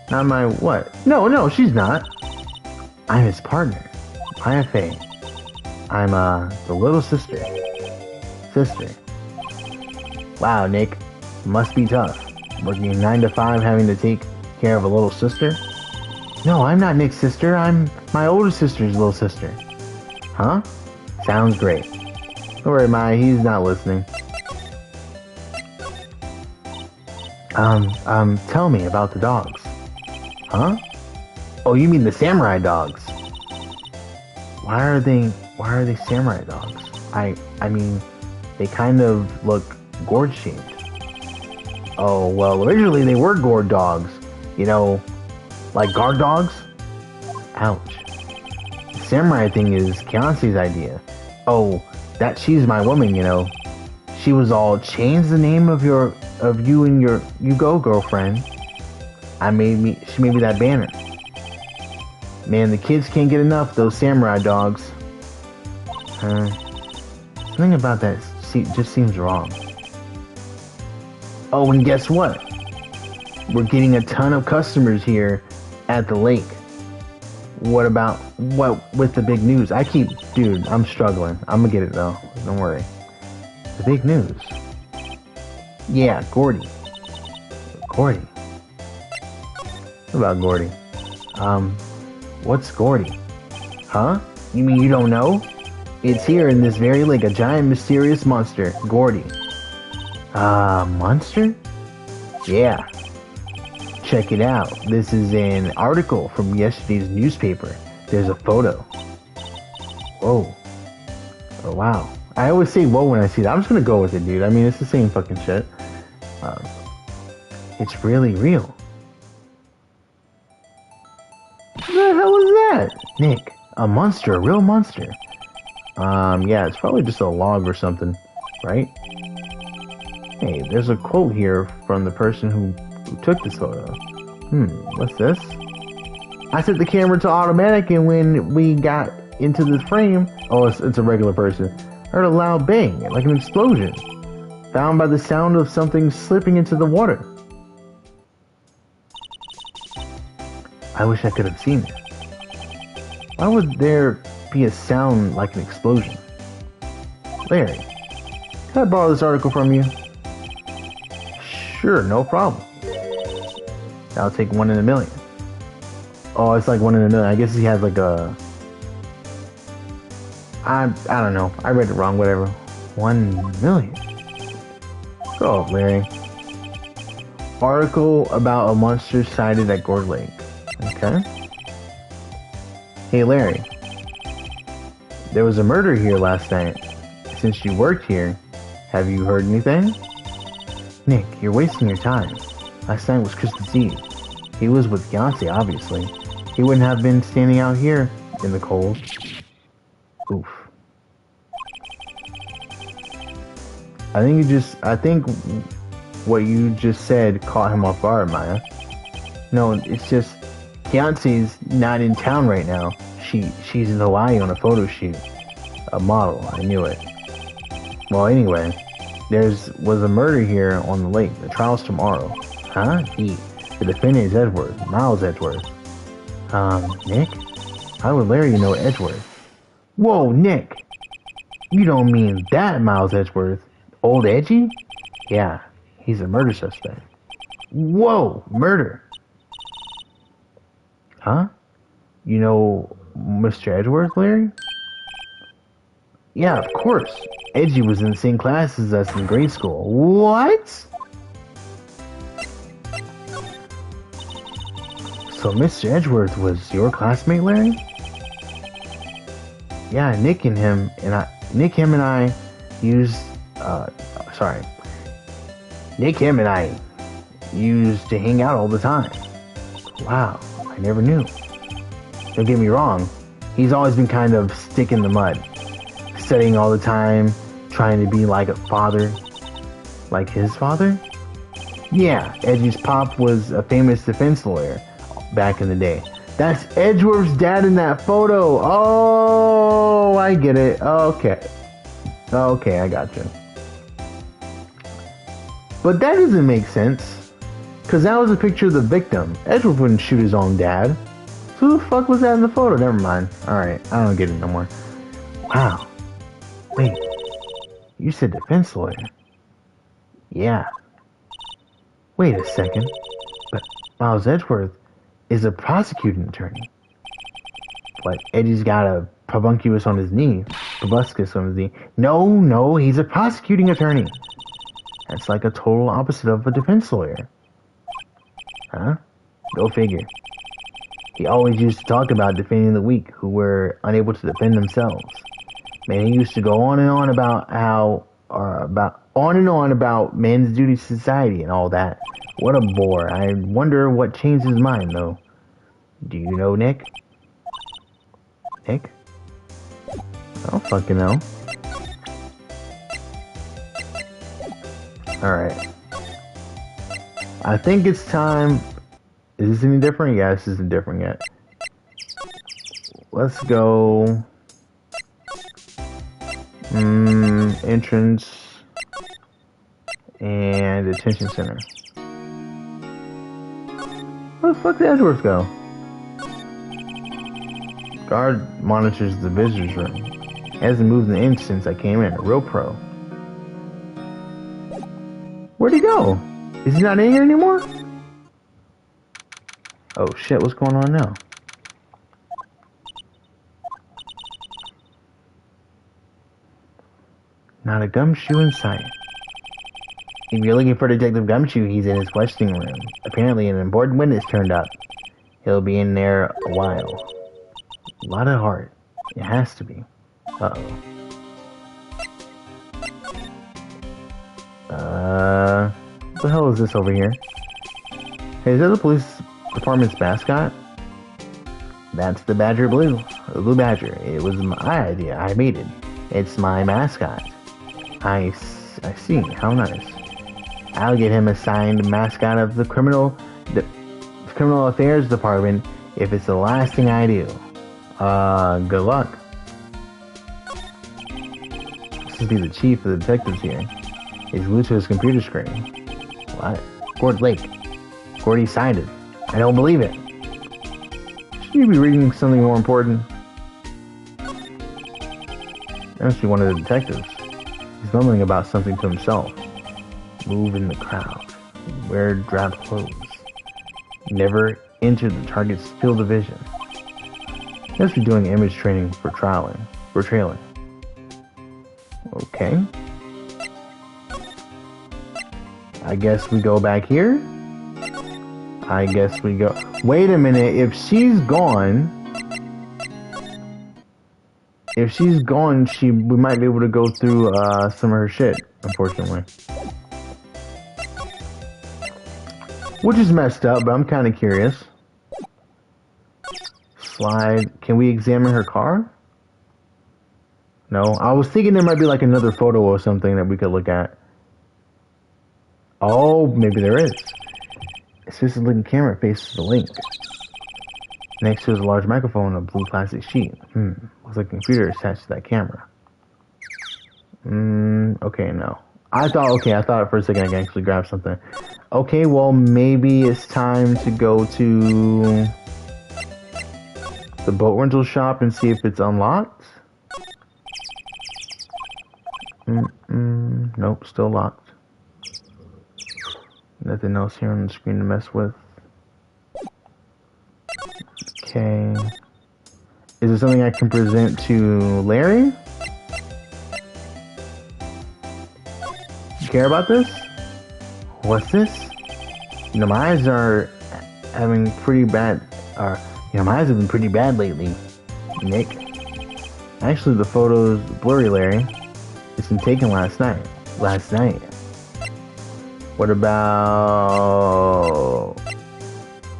Not my what? No, she's not. I'm his partner. IFA. I'm, the little sister. Sister. Wow, Nick. Must be tough. Working 9 to 5, having to take care of a little sister? No, I'm not Nick's sister. I'm my older sister's little sister. Huh? Sounds great. Don't worry, Maya. He's not listening. Tell me about the dogs. Huh? Oh, you mean the samurai dogs? Why are they samurai dogs? I mean, they kind of look gourd-shaped. Oh, well, originally they were gourd dogs. You know, like guard dogs? Ouch. The samurai thing is Kiance's idea. Oh, she's my woman, you know. She was all, change the name of you and your you-go girlfriend. She made me that banner. Man, the kids can't get enough of those samurai dogs. Something about that just seems wrong. Oh, and guess what? We're getting a ton of customers here at the lake. What with the big news? Dude, I'm struggling. I'm gonna get it though. Don't worry. The big news. Yeah, Gordy. Gordy. What about Gordy? What's Gordy? Huh? You mean you don't know? It's here in this very lake, a giant mysterious monster, Gordy. Monster? Yeah. Check it out. This is an article from yesterday's newspaper. There's a photo. Whoa. Oh, wow. I always say whoa when I see that. I'm just gonna go with it, dude. I mean, it's the same fucking shit. It's really real. What the hell is that? Nick, a monster, a real monster. Yeah, it's probably just a log or something, right? Hey, there's a quote here from the person who took this photo. What's this? I set the camera to automatic, and when we got into the frame, oh, it's a regular person, I heard a loud bang, like an explosion, found by the sound of something slipping into the water. I wish I could have seen it. Why would there be a sound like an explosion? Larry, can I borrow this article from you? Sure, no problem. I'll take 1 in a million. Oh, it's like 1 in a million. I guess he has like a... I don't know. I read it wrong, whatever. 1 million. Go, Larry. Article about a monster sighted at Gourd Lake. Okay. Hey, Larry. There was a murder here last night. Since you worked here, have you heard anything? Nick, you're wasting your time. Last night was Christmas Eve. He was with Beyonce, obviously. He wouldn't have been standing out here in the cold. Oof. I think what you just said caught him off guard, Maya. No, it's just Beyonce's not in town right now. She's in Hawaii on a photo shoot. A model, I knew it. Well, anyway, was a murder here on the lake. The trial's tomorrow. Huh? The defendant is Edward, Miles Edgeworth. Nick? How would Larry know Edgeworth? Whoa, Nick! You don't mean that Miles Edgeworth? Old Edgy? Yeah, he's a murder suspect. Whoa, murder! Huh? You know Mr. Edgeworth, Larry? Yeah, of course. Edgy was in the same class as us in grade school. What? So Mr. Edgeworth was your classmate, Larry? Yeah, Nick, him and I used, Nick, him and I used to hang out all the time. Wow, I never knew. Don't get me wrong, he's always been kind of stick in the mud, studying all the time, trying to be like a father. Like his father? Yeah, Edgy's pop was a famous defense lawyer back in the day. That's Edgeworth's dad in that photo. Oh, I get it. Okay, I got you. But that doesn't make sense, because that was a picture of the victim. Edgeworth wouldn't shoot his own dad. So who the fuck was that in the photo? Never mind. Alright, I don't get it no more. Wow. Wait, you said defense lawyer. Yeah. Wait a second. But Miles Edgeworth is a prosecuting attorney. What, Eddie's got a proboscis on his knee. No, he's a prosecuting attorney. That's like a total opposite of a defense lawyer. Huh? Go figure. He always used to talk about defending the weak who were unable to defend themselves. Man, he used to go on and on about about men's duty to society and all that. What a bore. I wonder what changed his mind, though. Do you know Nick? Nick? I don't fucking know. Alright. I think it's time. Is this any different? Yeah, this isn't different yet. Let's go. Entrance and detention center. Where the fuck did Edgeworth go? Guard monitors the visitor's room. He hasn't moved an inch since I came in. A real pro. Where'd he go? Is he not in here anymore? Oh shit, what's going on now? Not a gumshoe in sight. If you're looking for Detective Gumshoe, he's in his questioning room. Apparently an important witness turned up. He'll be in there a while. A lot of heart. It has to be. Uh-oh. What the hell is this over here? Hey, is that the police department's mascot? That's the Badger Blue. The Blue Badger. It was my idea. I made it. It's my mascot. I see. How nice. I'll get him assigned mascot of the criminal affairs department if it's the last thing I do. Good luck. This should be the chief of the detectives here. He's glued to his computer screen. What? Gord Lake. Gordy signed it. I don't believe it. Should you be reading something more important? That must be one of the detectives. He's mumbling about something to himself. Move in the crowd. Wear drab clothes. Never enter the target's field of vision. He must be doing image training for trailing. Okay. I guess we go back here. I guess we go. Wait a minute. If she's gone, we might be able to go through some of her shit, unfortunately. Which is messed up, but I'm kind of curious. Slide. Can we examine her car? No. I was thinking there might be like another photo or something that we could look at. Oh, maybe there is. Assistant looking camera faces the link. Next to is a large microphone and a blue plastic sheet. Looks like a computer attached to that camera. Okay, no. I thought for a second I could actually grab something. Okay, well, maybe it's time to go to the boat rental shop and see if it's unlocked. Nope, still locked. Nothing else here on the screen to mess with. Okay. Is there something I can present to Larry? You care about this? What's this? You know, my eyes are having pretty bad My eyes have been pretty bad lately, Nick. Actually, the photo's blurry, Larry. It's been taken last night. What about...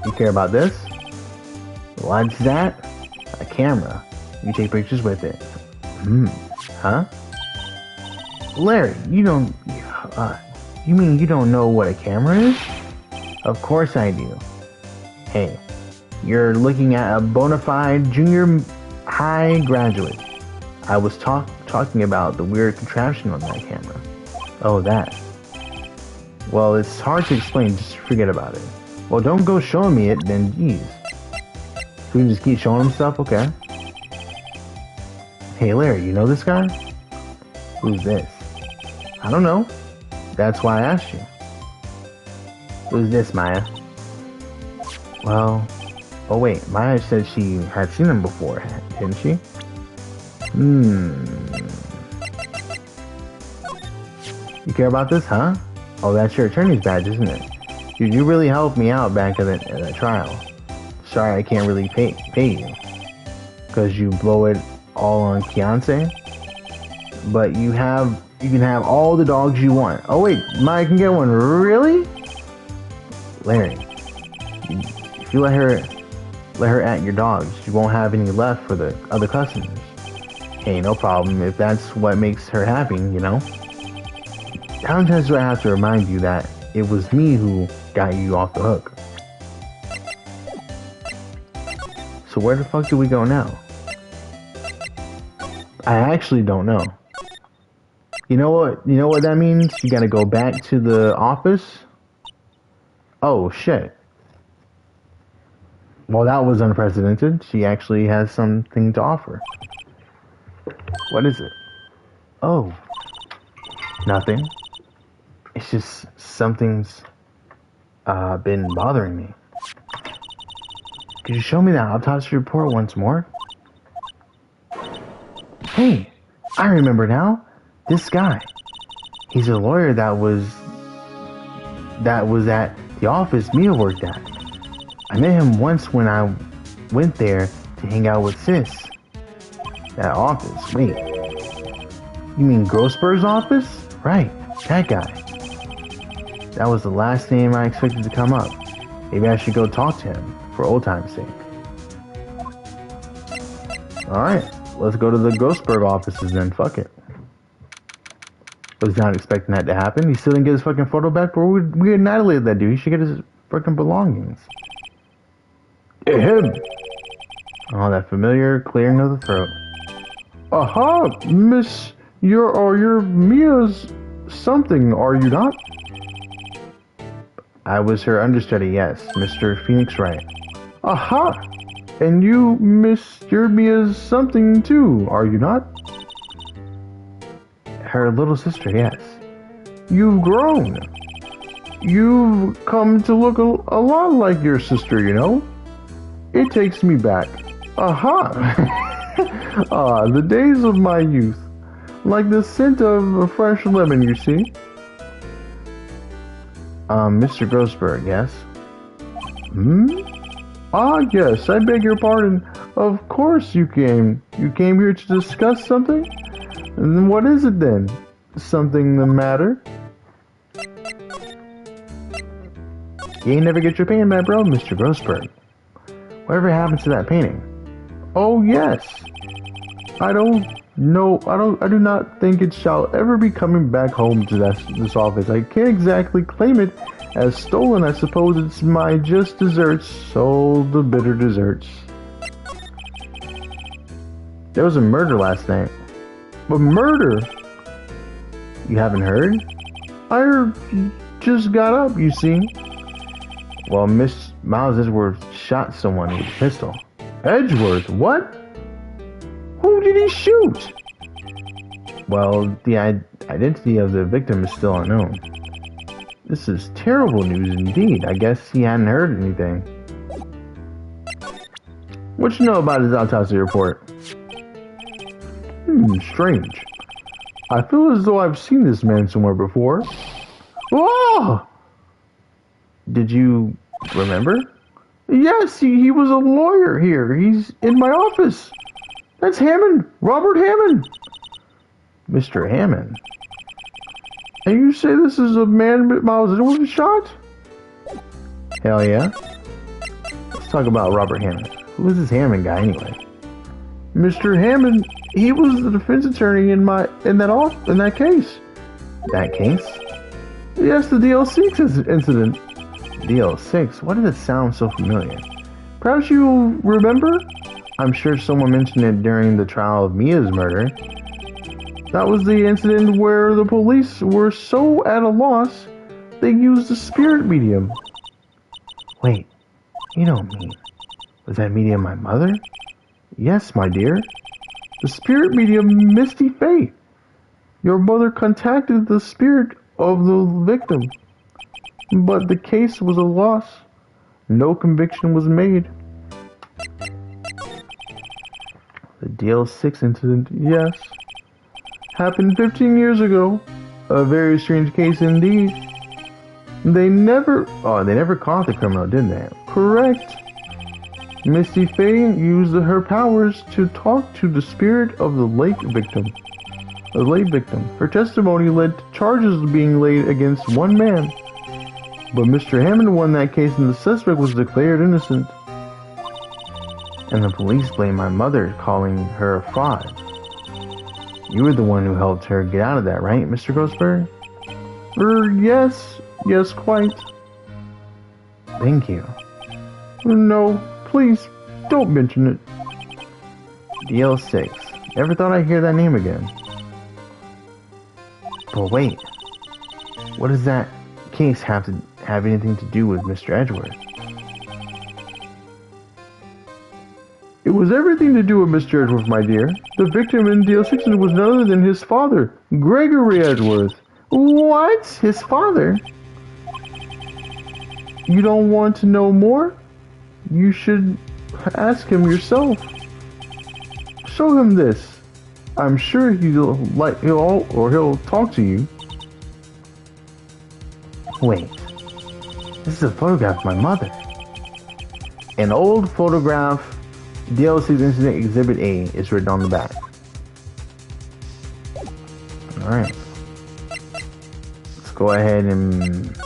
You care about this? What's that? A camera. You take pictures with it. Huh? Larry, you don't... you mean you don't know what a camera is? Of course I do. Hey, you're looking at a bona fide junior high graduate. I was talking about the weird contraption on that camera. Oh, that. Well, it's hard to explain, just forget about it. Well, don't go showing me it, then geez. Can we just keep showing him stuff? Okay. Hey, Larry, you know this guy? Who's this? I don't know. That's why I asked you. Who's this, Maya? Well... Oh wait, Maya said she had seen him before, didn't she? You care about this, huh? Oh, that's your attorney's badge, isn't it? Dude, you really helped me out back at the trial. Sorry, I can't really pay you. Because you blow it all on Fiance. But you can have all the dogs you want. Oh wait, Maya can get one. Really? Larry, if you let her at your dogs, you won't have any left for the other customers. Hey, no problem, if that's what makes her happy, you know? How many times do I have to remind you that it was me who got you off the hook? So where the fuck do we go now? I actually don't know. You know what that means? You gotta go back to the office? Oh, shit. Well, that was unprecedented. She actually has something to offer. What is it? Oh. Nothing. It's just something's been bothering me. Could you show me that autopsy report once more? Hey, I remember now. This guy. He's a lawyer that was at the office Mia worked at. I met him once when I went there to hang out with Sis. That office. Wait. You mean Grossberg's office? Right. That guy. That was the last name I expected to come up. Maybe I should go talk to him for old time's sake. Alright. Let's go to the Grossberg offices then. Fuck it. Was not expecting that to happen. He still didn't get his fucking photo back, but we annihilated that dude. He should get his fucking belongings. Ahem. Oh, that familiar clearing of the throat. Aha, Miss, you're Mia's something, are you not? I was her understudy, yes, Mr. Phoenix Wright. Aha, and you're Mia's something too, are you not? Her little sister, yes. You've grown. You've come to look a lot like your sister, you know? It takes me back. Aha! Ah, the days of my youth. Like the scent of a fresh lemon, you see? Mr. Grossberg, yes? Ah, yes, I beg your pardon. Of course you came. You came here to discuss something? And then what is it then? Something the matter? You ain't never get your painting back, bro, Mr. Grossberg. Whatever happened to that painting? Oh, yes. I do not think it shall ever be coming back home to this office. I can't exactly claim it as stolen. I suppose it's my just desserts, so the bitter desserts. There was a murder last night. A murder? You haven't heard? I just got up, you see. Well, Miss Miles Edgeworth shot someone with a pistol. Edgeworth? What? Who did he shoot? Well, the identity of the victim is still unknown. This is terrible news indeed. I guess he hadn't heard anything. What you know about his autopsy report? Strange. I feel as though I've seen this man somewhere before. Oh! Did you remember? Yes, he was a lawyer here. He's in my office. That's Hammond, Robert Hammond. Mr. Hammond? And you say this is a man Miles was shot? Hell yeah. Let's talk about Robert Hammond. Who is this Hammond guy anyway? Mr. Hammond, he was the defense attorney in that case. That case? Yes, the DL6 incident. DL6? Why does it sound so familiar? Perhaps you remember? I'm sure someone mentioned it during the trial of Mia's murder. That was the incident where the police were so at a loss, they used the spirit medium. Wait, you don't mean... Was that medium my mother? Yes, my dear. The spirit medium, Misty Faye. Your mother contacted the spirit of the victim, but the case was a loss. No conviction was made. The DL6 incident? Yes. Happened 15 years ago. A very strange case indeed. They never caught the criminal, did they? Correct. Misty Faye used her powers to talk to the spirit of the late victim. Her testimony led to charges being laid against one man. But Mr. Hammond won that case and the suspect was declared innocent. And the police blamed my mother, calling her a fraud. You were the one who helped her get out of that, right, Mr. Grossberg? Yes, quite. Thank you. No, please, don't mention it. DL6. Never thought I'd hear that name again. But wait, what does that case have anything to do with Mr. Edgeworth? It was everything to do with Mr. Edgeworth, my dear. The victim in DL6 was none other than his father, Gregory Edgeworth. What? His father? You don't want to know more? You should ask him yourself. Show him this. I'm sure he'll talk to you. Wait. This is a photograph of my mother. An old photograph. DL6 Incident Exhibit A is written on the back. Alright. Let's go ahead and...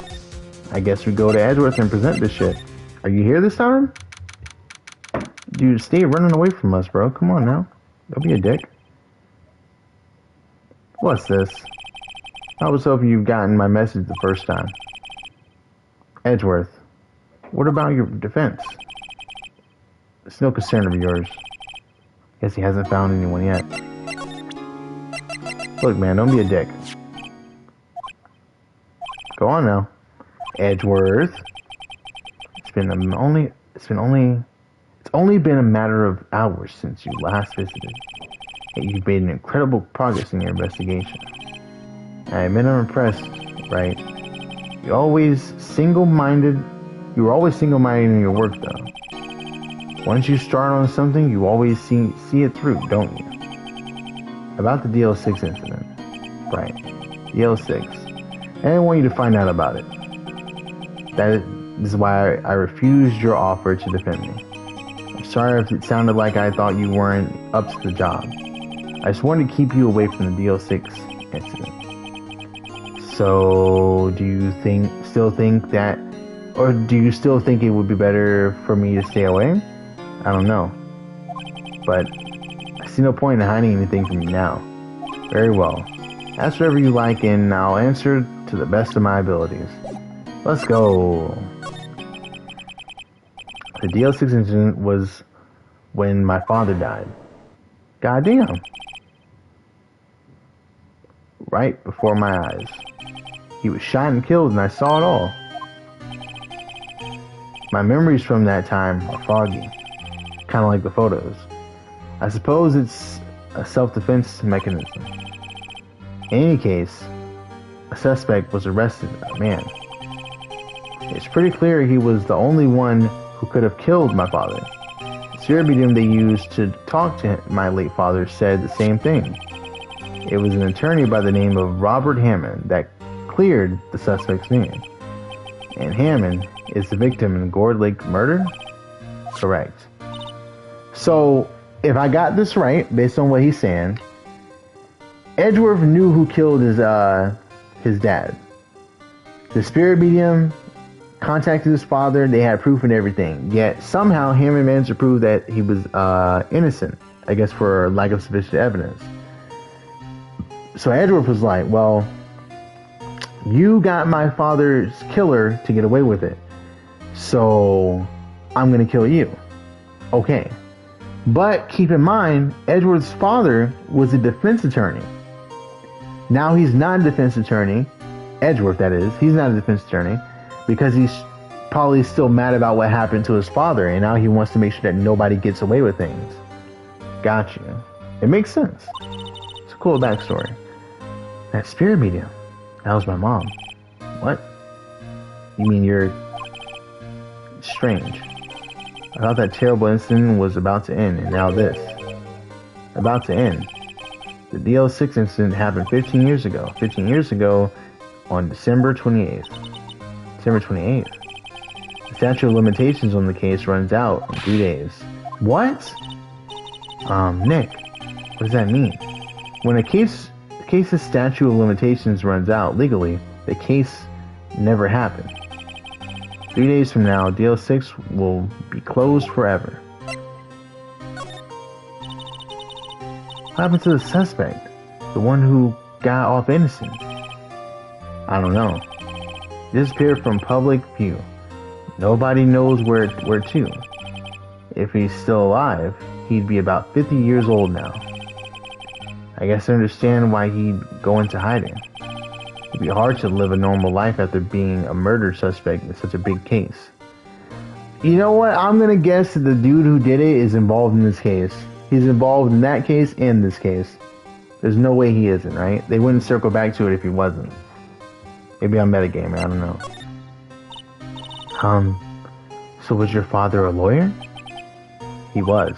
I guess we go to Edgeworth and present this shit. Are you here this time? Dude, stay running away from us, bro. Come on now. Don't be a dick. What's this? I was hoping you've gotten my message the first time. Edgeworth, what about your defense? It's no concern of yours. Guess he hasn't found anyone yet. Look, man, don't be a dick. Go on now. Edgeworth. It's only been a matter of hours since you last visited. Yet you've made an incredible progress in your investigation. I admit I'm impressed, right? You were always single-minded in your work, though. Once you start on something, you always see it through, don't you? About the DL6 incident. Right. DL6. I didn't want you to find out about it. This is why I refused your offer to defend me. I'm sorry if it sounded like I thought you weren't up to the job. I just wanted to keep you away from the DL6 incident. So, do you still think it would be better for me to stay away? I don't know. But I see no point in hiding anything from you now. Very well. Ask whatever you like and I'll answer to the best of my abilities. Let's go. The DL6 incident was when my father died. Goddamn. Right before my eyes. He was shot and killed and I saw it all. My memories from that time are foggy. Kind of like the photos. I suppose it's a self-defense mechanism. In any case, a suspect was arrested, a man. It's pretty clear he was the only one who could have killed my father. The spirit medium they used to talk to my late father said the same thing. It was an attorney by the name of Robert Hammond that cleared the suspect's name. And Hammond is the victim in Gourd Lake murder? Correct. So, if I got this right, based on what he's saying, Edgeworth knew who killed his dad. The spirit medium contacted his father. They had proof and everything. Yet somehow Hammond managed to prove that he was innocent. I guess for lack of sufficient evidence. So Edgeworth was like, "Well, you got my father's killer to get away with it, so I'm gonna kill you." Okay, but keep in mind, Edgeworth's father was a defense attorney. Now he's not a defense attorney. Edgeworth, that is. He's not a defense attorney because he's probably still mad about what happened to his father, and now he wants to make sure that nobody gets away with things. Gotcha. It makes sense. It's a cool backstory. That spirit medium. That was my mom. What? You mean you're strange? I thought that terrible incident was about to end, and now this. About to end. The DL6 incident happened 15 years ago. 15 years ago on December 28th. December 28th. The statute of limitations on the case runs out in 3 days. What? Nick, what does that mean? When a case's statute of limitations runs out legally, the case never happened. 3 days from now, DL6 will be closed forever. What happened to the suspect? The one who got off innocent? I don't know. Disappeared from public view. Nobody knows where to. If he's still alive, he'd be about 50 years old now. I guess I understand why he'd go into hiding. It'd be hard to live a normal life after being a murder suspect in such a big case. You know what? I'm gonna guess that the dude who did it is involved in this case. He's involved in that case and this case. There's no way he isn't, right? They wouldn't circle back to it if he wasn't. Maybe I'm metagaming, I don't know. So was your father a lawyer? He was.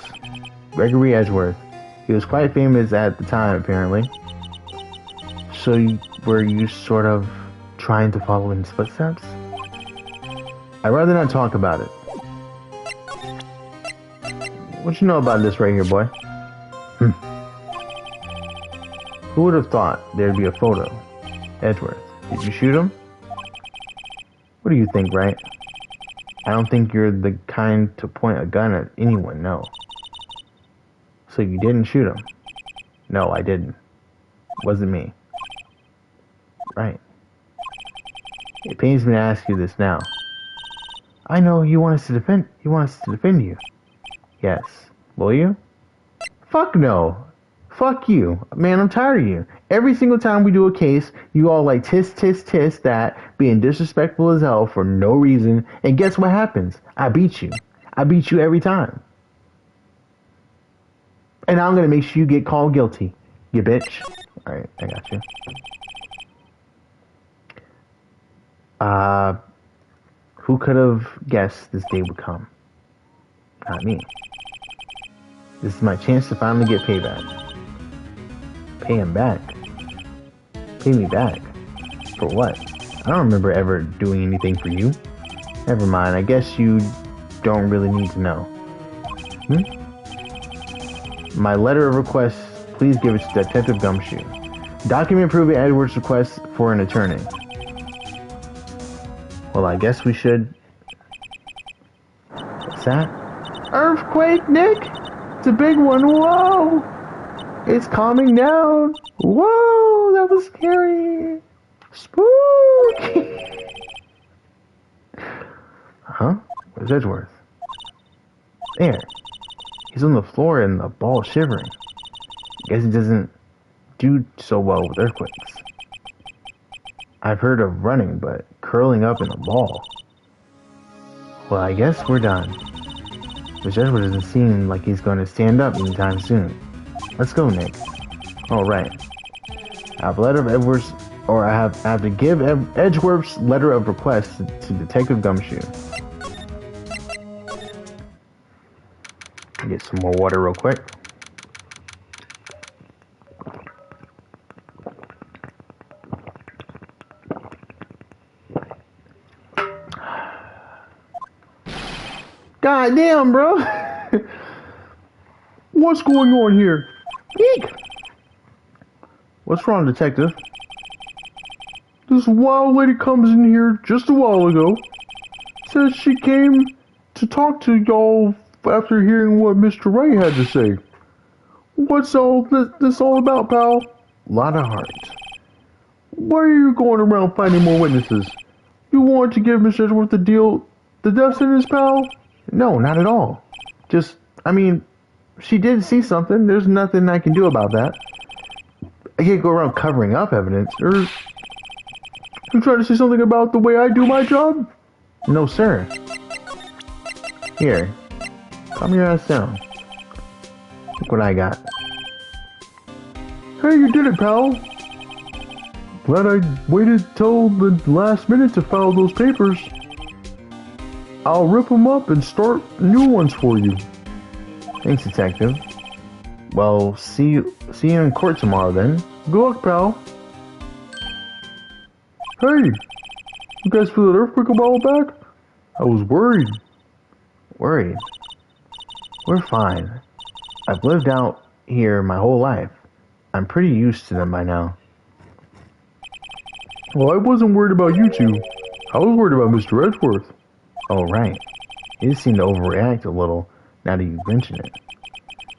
Gregory Edgeworth. He was quite famous at the time, apparently. So were you sort of trying to follow in his footsteps? I'd rather not talk about it. What you know about this right here, boy? Who would have thought there'd be a photo? Edgeworth. Did you shoot him? What do you think, Wright? I don't think you're the kind to point a gun at anyone, no. So you didn't shoot him? No, I didn't. Wasn't me. Right. It pains me to ask you this now. I know you want us to defend you. Yes. Will you? Fuck no. Fuck you. Man, I'm tired of you. Every single time we do a case, you all like tisk that, being disrespectful as hell for no reason, and guess what happens? I beat you. I beat you every time. And I'm gonna make sure you get called guilty, you bitch. Alright, I got you. Who could have guessed this day would come? Not me. This is my chance to finally get payback. Pay him back? Pay me back? For what? I don't remember ever doing anything for you. Never mind, I guess you don't really need to know. My letter of request, please give it to Detective Gumshoe. Document proving Edward's request for an attorney. Well, I guess we should... What's that? Earthquake, Nick! It's a big one, whoa! It's calming down! Whoa, that was scary! Spooky! Huh? Where's Edgeworth? There. He's on the floor and the ball shivering. Guess he doesn't do so well with earthquakes. I've heard of running, but curling up in a ball. Well, I guess we're done. But Edward doesn't seem like he's going to stand up anytime soon. Let's go, Nick. Alright. I have a letter of Edward's, or I have to give Edgeworth's letter of request to Detective Gumshoe. Get some more water real quick. God damn, bro. What's going on here? Eek. What's wrong, detective? This wild lady comes in here just a while ago. Says she came to talk to y'all after hearing what Mr. Wright had to say. What's all this all about, pal? Lot of heart. Why are you going around finding more witnesses? You want to give Mr. Edgeworth the death sentence, pal? No, not at all. Just, I mean, she did see something. There's nothing I can do about that. I can't go around covering up evidence. Or you trying to say something about the way I do my job? No, sir. Here, calm your ass down. Look what I got. Hey, you did it, pal. Glad I waited till the last minute to file those papers. I'll rip them up and start new ones for you. Thanks, detective. Well, see you in court tomorrow then. Good luck, pal. Hey, you guys feel that earthquake a while back? I was worried. Worried? We're fine. I've lived out here my whole life. I'm pretty used to them by now. Well, I wasn't worried about you two. I was worried about Mr. Edgeworth. Oh, right. You seem to overreact a little now that you mention it.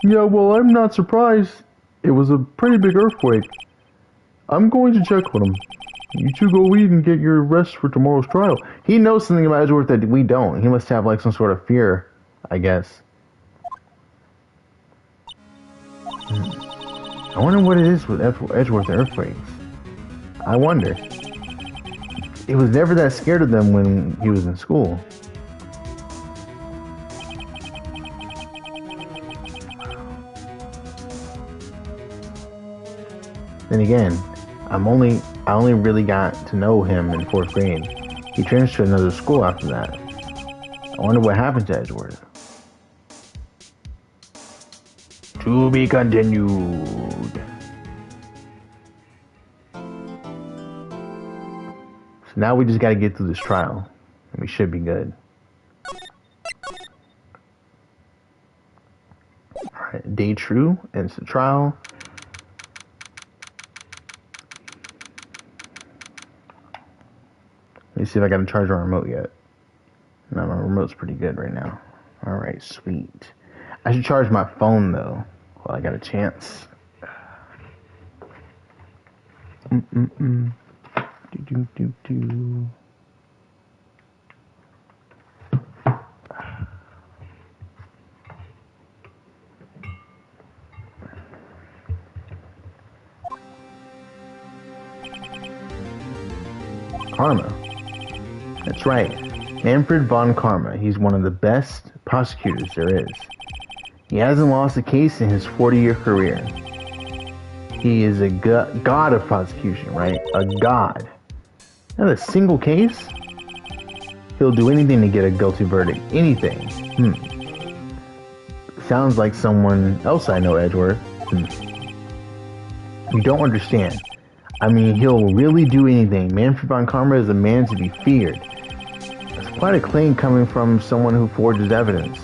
Yeah, well, I'm not surprised. It was a pretty big earthquake. I'm going to check on him. You two go eat and get your rest for tomorrow's trial. He knows something about Edgeworth that we don't. He must have like some sort of fear, I guess. I wonder what it is with Edgeworth earthquakes. I wonder. He was never that scared of them when he was in school. Then again, I only really got to know him in 4th grade. He transferred to another school after that. I wonder what happened to Edgeworth. To be continued. So now we just gotta get through this trial. And we should be good. Alright, day true, and it's the trial. Let me see if I got to charge my remote yet. No, my remote's pretty good right now. Alright, sweet. I should charge my phone though, while I got a chance. Do. Karma. That's right. Manfred von Karma. He's one of the best prosecutors there is. He hasn't lost a case in his 40-year career. He is a god of prosecution, right? A god. Not a single case. He'll do anything to get a guilty verdict. Anything. Sounds like someone else I know, Edgeworth. You don't understand. I mean, he'll really do anything. Manfred von Karma is a man to be feared. It's quite a claim coming from someone who forges evidence.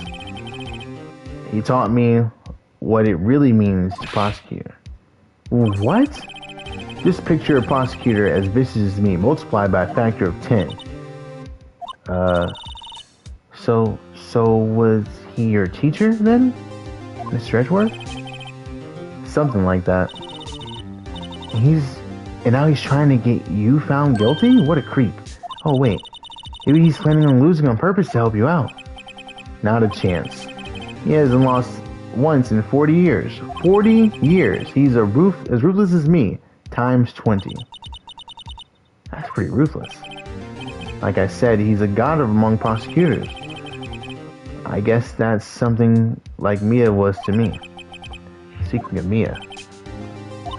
He taught me what it really means to prosecute. What? Just picture a prosecutor as vicious as me, multiplied by a factor of 10. So was he your teacher then, Mr. Edgeworth? Something like that. And now he's trying to get you found guilty? What a creep. Oh wait, maybe he's planning on losing on purpose to help you out. Not a chance. He hasn't lost once in 40 years. 40 years! He's as ruthless as me, times 20. That's pretty ruthless. Like I said, he's a god among prosecutors. I guess that's something like Mia was to me. Speaking of Mia.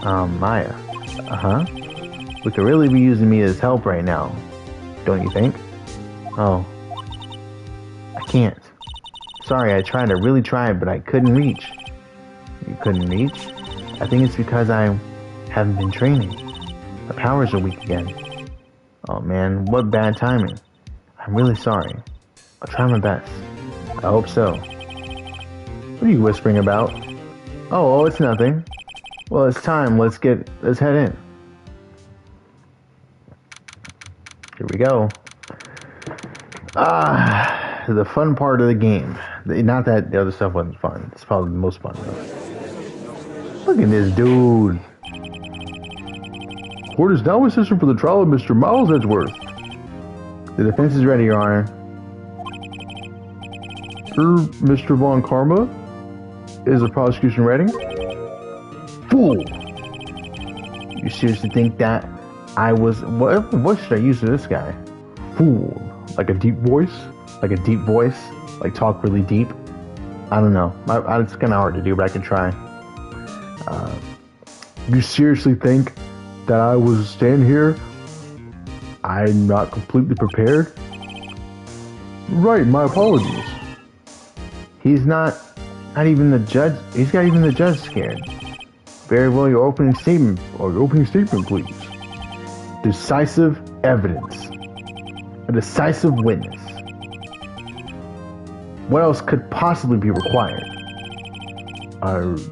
Maya. We could really be using Mia's help right now. Don't you think? Oh. I can't. Sorry, I really tried, but I couldn't reach. You couldn't reach? I think it's because I haven't been training. My powers are weak again. Oh man, what bad timing. I'm really sorry. I'll try my best. I hope so. What are you whispering about? Oh, it's nothing. Well, it's time. Let's head in. Here we go. The fun part of the game. Not that the other stuff wasn't fun. It's probably the most fun though. Look at this dude. Court is now in session for the trial of Mr. Miles Edgeworth. The defense is ready, Your Honor. Mr. Von Karma? Is the prosecution ready? Fool! You seriously think that I was... What should I use for this guy? Fool. Like a deep voice? Like a deep voice? Like talk really deep? I don't know. It's kind of hard to do, but I can try. You seriously think that I was standing here? I'm not completely prepared? Right, my apologies. He's not even the judge. He's got even the judge scared. Very well, your opening statement, please. Decisive evidence. A decisive witness. What else could possibly be required?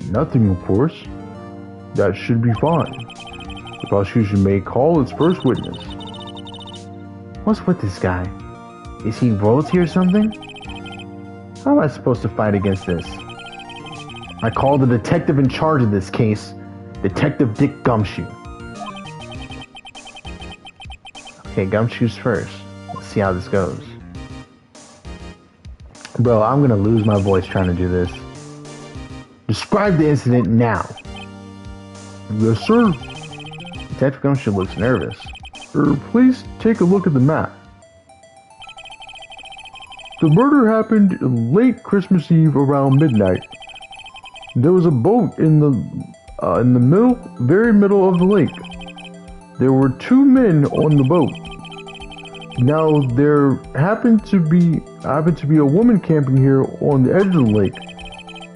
Nothing, of course. That should be fine. The prosecution may call its first witness. What's with this guy? Is he royalty or something? How am I supposed to fight against this? I called the detective in charge of this case, Detective Dick Gumshoe. Okay, Gumshoe's first. Let's see how this goes. Bro, I'm gonna lose my voice trying to do this. Describe the incident now. Yes, sir. Detective Gumshoe looks nervous. Please take a look at the map. The murder happened late Christmas Eve around midnight. There was a boat in the very middle of the lake. There were 2 men on the boat. Now there happened to be a woman camping here on the edge of the lake.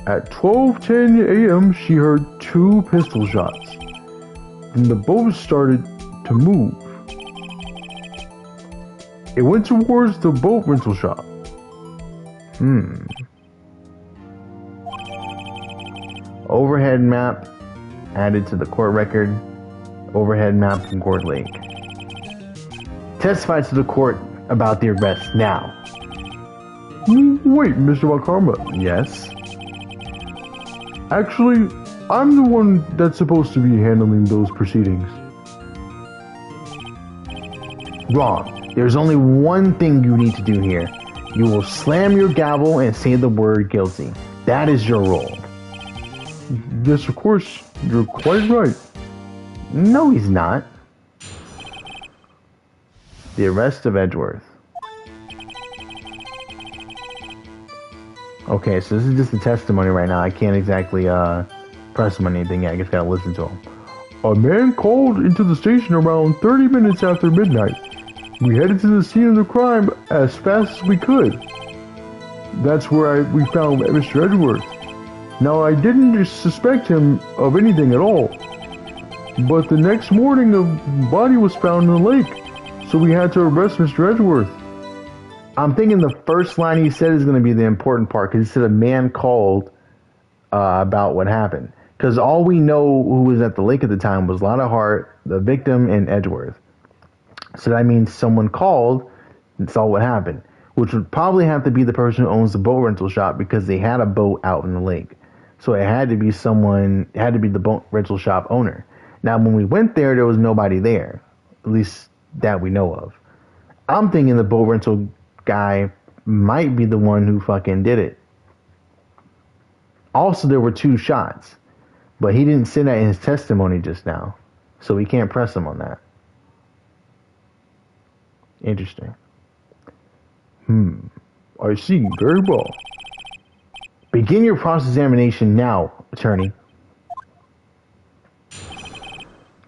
At 12:10 a.m. she heard 2 pistol shots. Then the boat started to move. It went towards the boat rental shop. Overhead map added to the court record. Overhead map from Court Lake. Testify to the court about the arrest now. Wait, Mr. Wakarma. Yes? Actually, I'm the one that's supposed to be handling those proceedings. Wrong. There's only one thing you need to do here. You will slam your gavel and say the word guilty. That is your role. Yes, of course. You're quite right. No, he's not. The arrest of Edgeworth. Okay, so this is just the testimony right now. I can't exactly press him on anything yet. I just gotta listen to him. A man called into the station around 30 minutes after midnight. We headed to the scene of the crime as fast as we could. That's where we found Mr. Edgeworth. Now, I didn't suspect him of anything at all. But the next morning, a body was found in the lake. So we had to arrest Mr. Edgeworth. I'm thinking the first line he said is going to be the important part, because he said a man called about what happened. Because all we know who was at the lake at the time was Lotta Hart, the victim, and Edgeworth. So that means someone called and saw what happened, which would probably have to be the person who owns the boat rental shop, because they had a boat out in the lake. So it had to be the boat rental shop owner. Now, when we went there, there was nobody there, at least that we know of. I'm thinking the boat rental guy might be the one who fucking did it. Also, there were 2 shots, but he didn't say that in his testimony just now, so we can't press him on that. Interesting. I see. Very well. Begin your cross-examination now, attorney.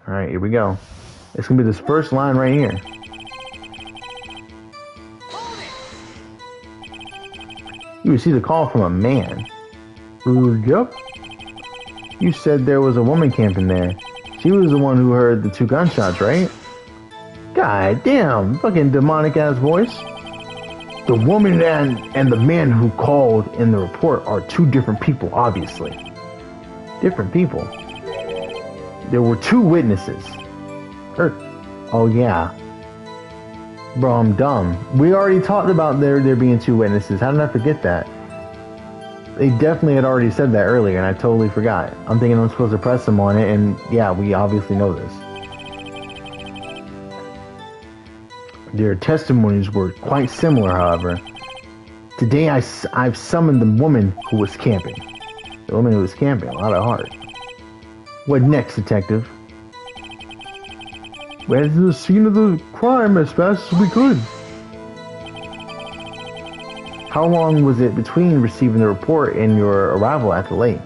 Alright, here we go. It's going to be this first line right here. You received a call from a man. Yep. You said there was a woman camping there. She was the one who heard the 2 gunshots, right? God damn, fucking demonic ass voice. The woman and the man who called in the report are two different people, obviously. Different people. There were two witnesses. Oh yeah. Bro, I'm dumb. We already talked about there being two witnesses. How did I forget that? They definitely had already said that earlier, and I totally forgot. I'm thinking I'm supposed to press them on it, and yeah, we obviously know this. Their testimonies were quite similar, however. Today I've summoned the woman who was camping. The woman who was camping, a lot of heart. What next, detective? We headed to the scene of the crime as fast as we could. How long was it between receiving the report and your arrival at the lake?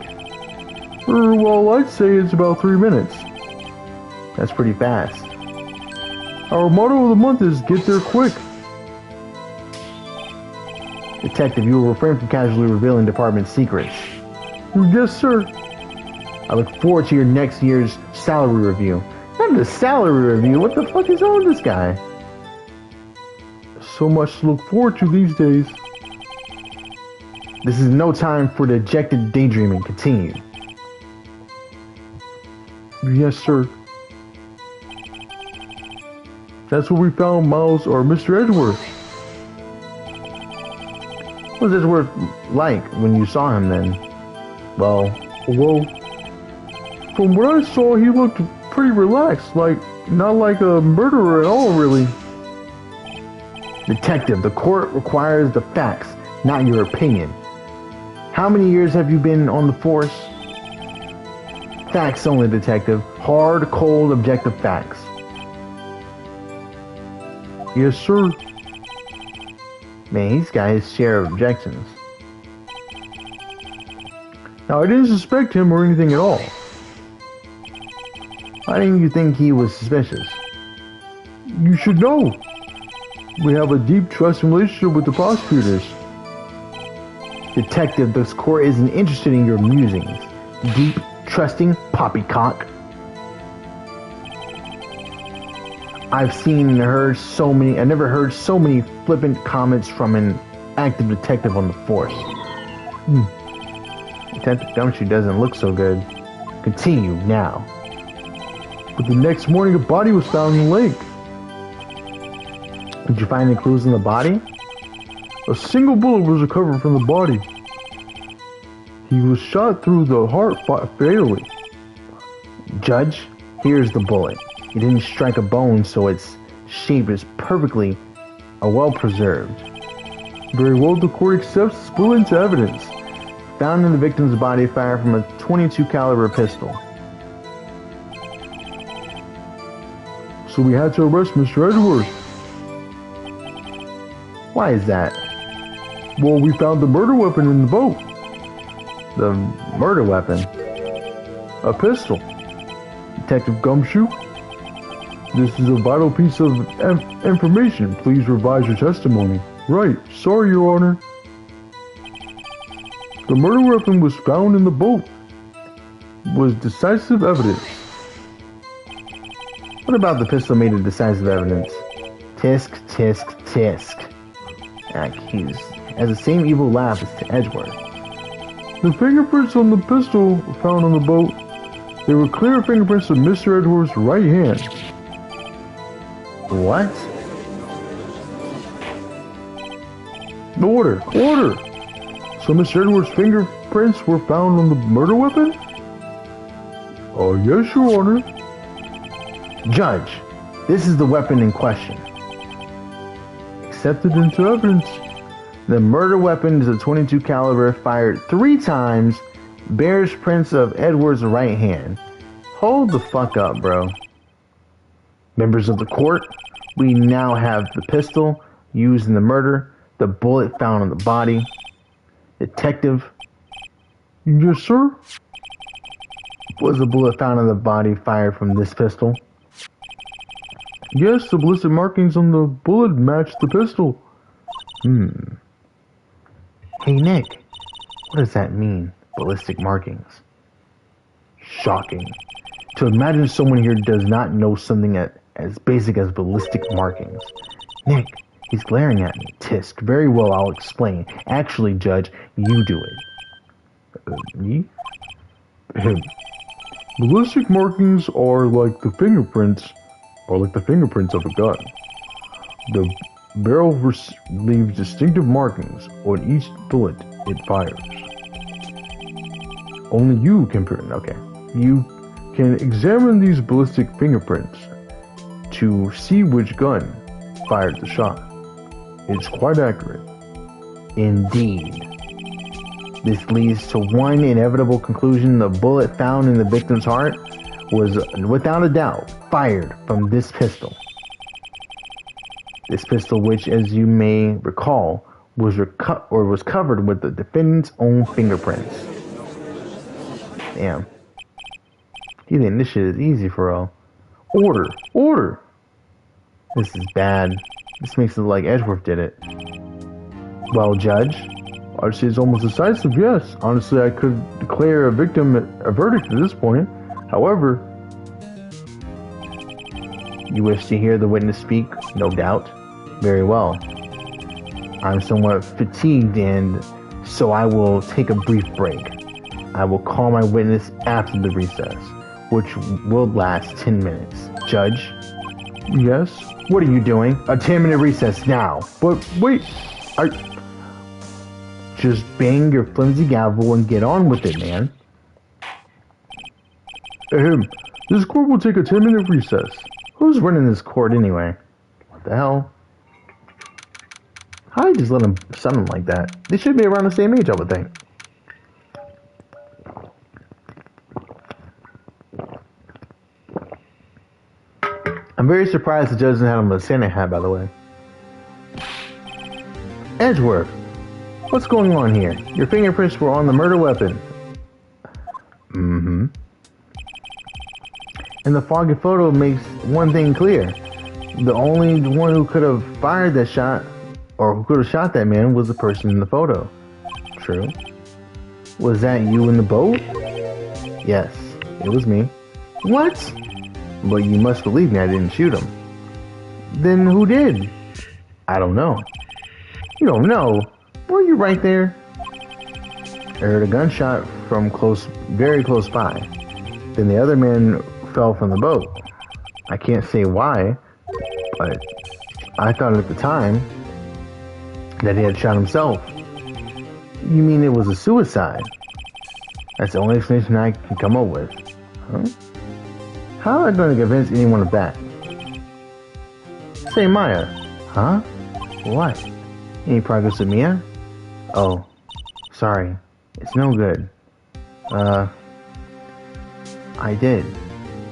Well, I'd say it's about 3 minutes. That's pretty fast. Our motto of the month is get there quick. Detective, you will refrain from casually revealing department secrets. Yes, sir. I look forward to your next year's salary review. Not the salary review. What the fuck is wrong with this guy? So much to look forward to these days. This is no time for dejected daydreaming. Continue. Yes, sir. That's where we found Miles or Mr. Edgeworth. What was Edgeworth like when you saw him then? Well, from what I saw, he looked pretty relaxed, not like a murderer at all, really. Detective, the court requires the facts, not your opinion. How many years have you been on the force? Facts only, detective. Hard, cold, objective facts. Yes, sir. Man, he's got his share of objections. Now, I didn't suspect him or anything at all. Why didn't you think he was suspicious? You should know. We have a deep trusting relationship with the prosecutors. Detective, this court isn't interested in your musings. Deep, trusting poppycock. I've never heard so many flippant comments from an active detective on the force. Detective Gumshoe doesn't look so good. Continue now. But the next morning, a body was found in the lake. Did you find any clues in the body? A single bullet was recovered from the body. He was shot through the heart fatally. Judge, here's the bullet. It didn't strike a bone, so its shape is perfectly well preserved. Very well, the court accepts this bullet into evidence. Found in the victim's body fired from a .22 caliber pistol. So we had to arrest Mr. Edgeworth. Why is that? Well, we found the murder weapon in the boat. The murder weapon? A pistol. Detective Gumshoe? This is a vital piece of information. Please revise your testimony. Right. Sorry, Your Honor. The murder weapon was found in the boat. Was decisive evidence. What about the pistol made of decisive evidence? Tisk, tisk, tisk. He has the same evil laugh as Edgeworth. The fingerprints on the pistol found on the boat, they were clear fingerprints of Mr. Edgeworth's right hand. What? Order! So Mr. Edgeworth's fingerprints were found on the murder weapon? Oh, yes, Your Honor. Judge, this is the weapon in question. Accepted into evidence. The murder weapon is a .22 caliber fired 3 times, bears prints of Edward's right hand. Hold the fuck up, bro. Members of the court, we now have the pistol used in the murder, the bullet found on the body. Detective. Yes, sir? Was the bullet found on the body fired from this pistol? Yes, the ballistic markings on the bullet matched the pistol. Hey, Nick. What does that mean? Ballistic markings. Shocking. To imagine someone here does not know something as basic as ballistic markings. Nick, He's glaring at me. Tisk. Very well, I'll explain. Actually, Judge, you do it. Me? Ballistic markings are like the fingerprints of a gun. The barrel leaves distinctive markings on each bullet it fires. Only you can print. Okay. You can examine these ballistic fingerprints to see which gun fired the shot. It's quite accurate. Indeed. This leads to one inevitable conclusion. The bullet found in the victim's heart was, without a doubt, fired from this pistol. This pistol, which, as you may recall, was covered with the defendant's own fingerprints. Damn. You think this shit is easy for all? Order! Order! This is bad. This makes it look like Edgeworth did it. Well, Judge? I'd say it's almost decisive, yes. Honestly, I could declare a verdict at this point. However... You wish to hear the witness speak? No doubt. Very well. I'm somewhat fatigued, and so I will take a brief break. I will call my witness after the recess, which will last 10 minutes. Judge? Yes? What are you doing? A 10-minute recess now. But wait, Just bang your flimsy gavel and get on with it, man. This court will take a 10-minute recess. Who's running this court anyway? What the hell? How do you just let them sound them like that? They should be around the same age, I would think. I'm very surprised the judge doesn't have him a Santa hat, by the way. Edgeworth, what's going on here? Your fingerprints were on the murder weapon. Mm-hmm. And the foggy photo makes one thing clear. The only one who could have fired that shot, or who could have shot that man, was the person in the photo. True. Was that you in the boat? Yes, it was me. What? But you must believe me, I didn't shoot him. Then who did? I don't know. You don't know? Were you right there? I heard a gunshot from very close by. Then the other man fell from the boat. I can't say why, but I thought at the time that he had shot himself. You mean it was a suicide? That's the only explanation I can come up with. Huh? How am I going to convince anyone of that? Say, Maya. Huh? What? Any progress with Mia? Oh, sorry. It's no good. I did.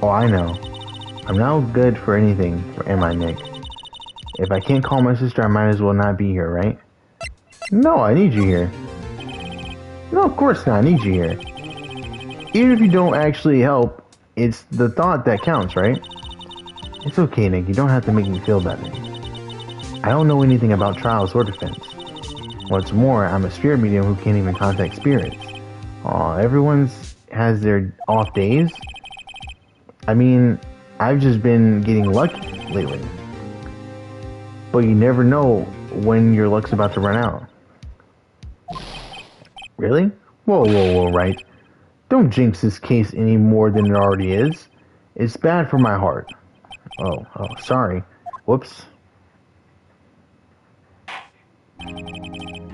Oh, I know. I'm not good for anything, am I, Nick? If I can't call my sister, I might as well not be here, right? No, I need you here. No, of course not. I need you here. Even if you don't actually help, it's the thought that counts, right? It's okay, Nick. You don't have to make me feel better. I don't know anything about trials or defense. What's more, I'm a spirit medium who can't even contact spirits. Aw, everyone's has their off days. I mean, I've just been getting lucky lately. But you never know when your luck's about to run out. Really? Whoa, Wright. Don't jinx this case any more than it already is. It's bad for my heart. Oh, sorry. Whoops.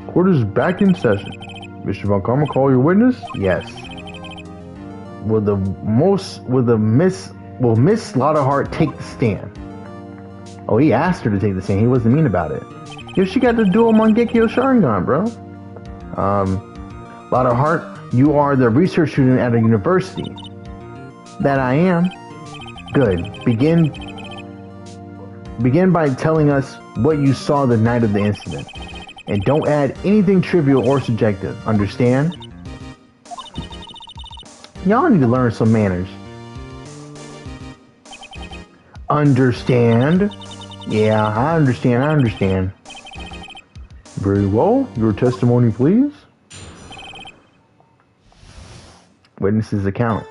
Court is back in session. Mr. Von Karma, call your witness? Yes. Will Miss Slaughterheart take the stand? Oh, he asked her to take the stand. He wasn't mean about it. Yo, she got the dual Mangekyo Sharingan, bro. Slaughterheart, you are the research student at a university. That I am. Good. Begin by telling us what you saw the night of the incident. And don't add anything trivial or subjective. Understand? Y'all need to learn some manners. Understand? Yeah, I understand. Very well. Your testimony, please. Witness's account.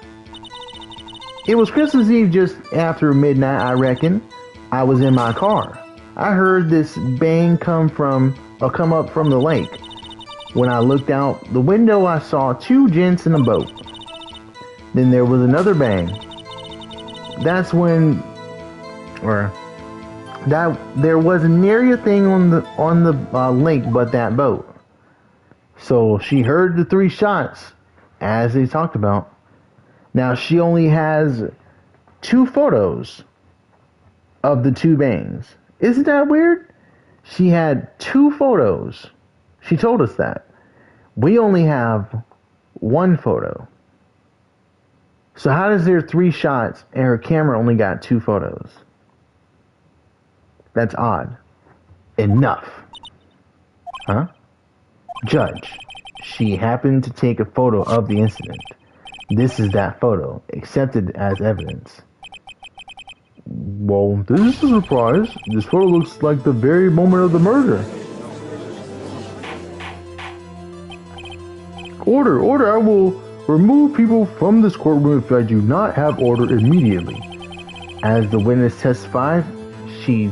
It was Christmas Eve just after midnight, I reckon. I was in my car. I heard this bang come up from the lake. When I looked out the window, I saw two gents in a boat. Then there was another bang. That's when, or that there was nary a thing on the lake but that boat. So she heard the three shots, as they talked about. Now she only has 2 photos of the 2 bangs. Isn't that weird? She had 2 photos. She told us that. We only have 1 photo. So how does there 3 shots and her camera only got 2 photos? That's odd. Enough. Huh? Judge, she happened to take a photo of the incident. This is that photo, accepted as evidence. Well, this is a surprise. This photo looks like the very moment of the murder. Order! I will remove people from this courtroom if I do not have order immediately. As the witness testified, she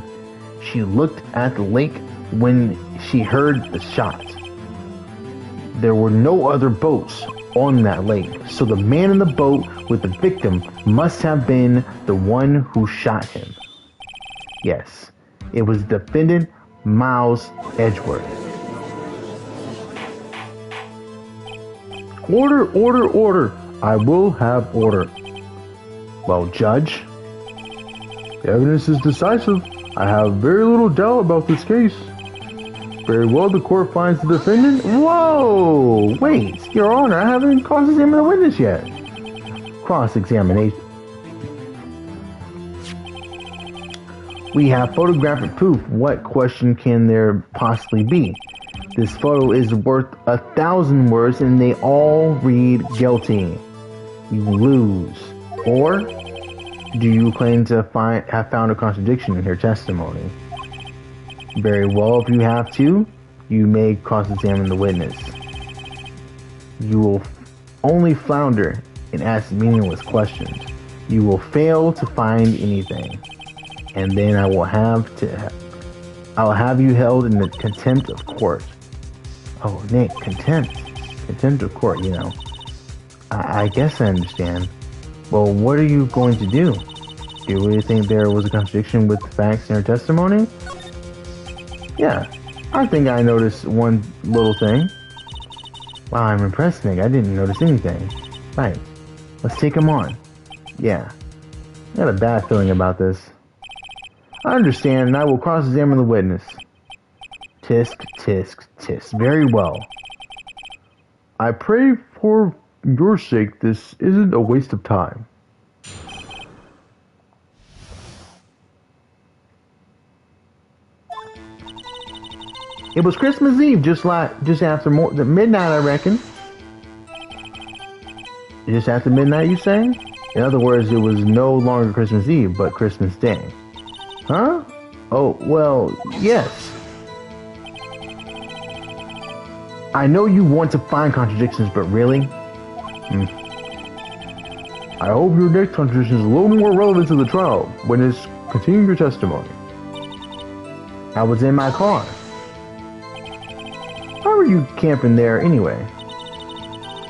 looked at the lake when she heard the shot. There were no other boats on that lake, so the man in the boat with the victim must have been the one who shot him. Yes, it was defendant Miles Edgeworth. Order! I will have order. Well, Judge, the evidence is decisive. I have very little doubt about this case. Very well, the court finds the defendant. Whoa! Wait, Your Honor, I haven't cross-examined the witness yet. Cross-examination. We have photographic proof. What question can there possibly be? This photo is worth 1,000 words and they all read guilty. You lose. Or do you claim to have found a contradiction in her testimony? Very well, if you have to, you may cross-examine the witness. You will only flounder and ask meaningless questions. You will fail to find anything. And then I will have you held in the contempt of court. Oh, Nick, contempt of court, you know. I guess I understand. Well, what are you going to do? Do you really think there was a contradiction with the facts in her testimony? Yeah, I think I noticed one little thing. Wow, I'm impressed, Nick. I didn't notice anything. Right, let's take him on. Yeah, I got a bad feeling about this. I understand, and I will cross-examine the witness. Tisk, tisk, tisk. Very well. I pray for your sake this isn't a waste of time. It was Christmas Eve, just after midnight, I reckon. Just after midnight, you say? In other words, it was no longer Christmas Eve, but Christmas Day. Huh? Oh, well, yes. I know you want to find contradictions, but really? I hope your next contradiction is a little more relevant to the trial. Witness, continue your testimony. I was in my car. Why were you camping there anyway?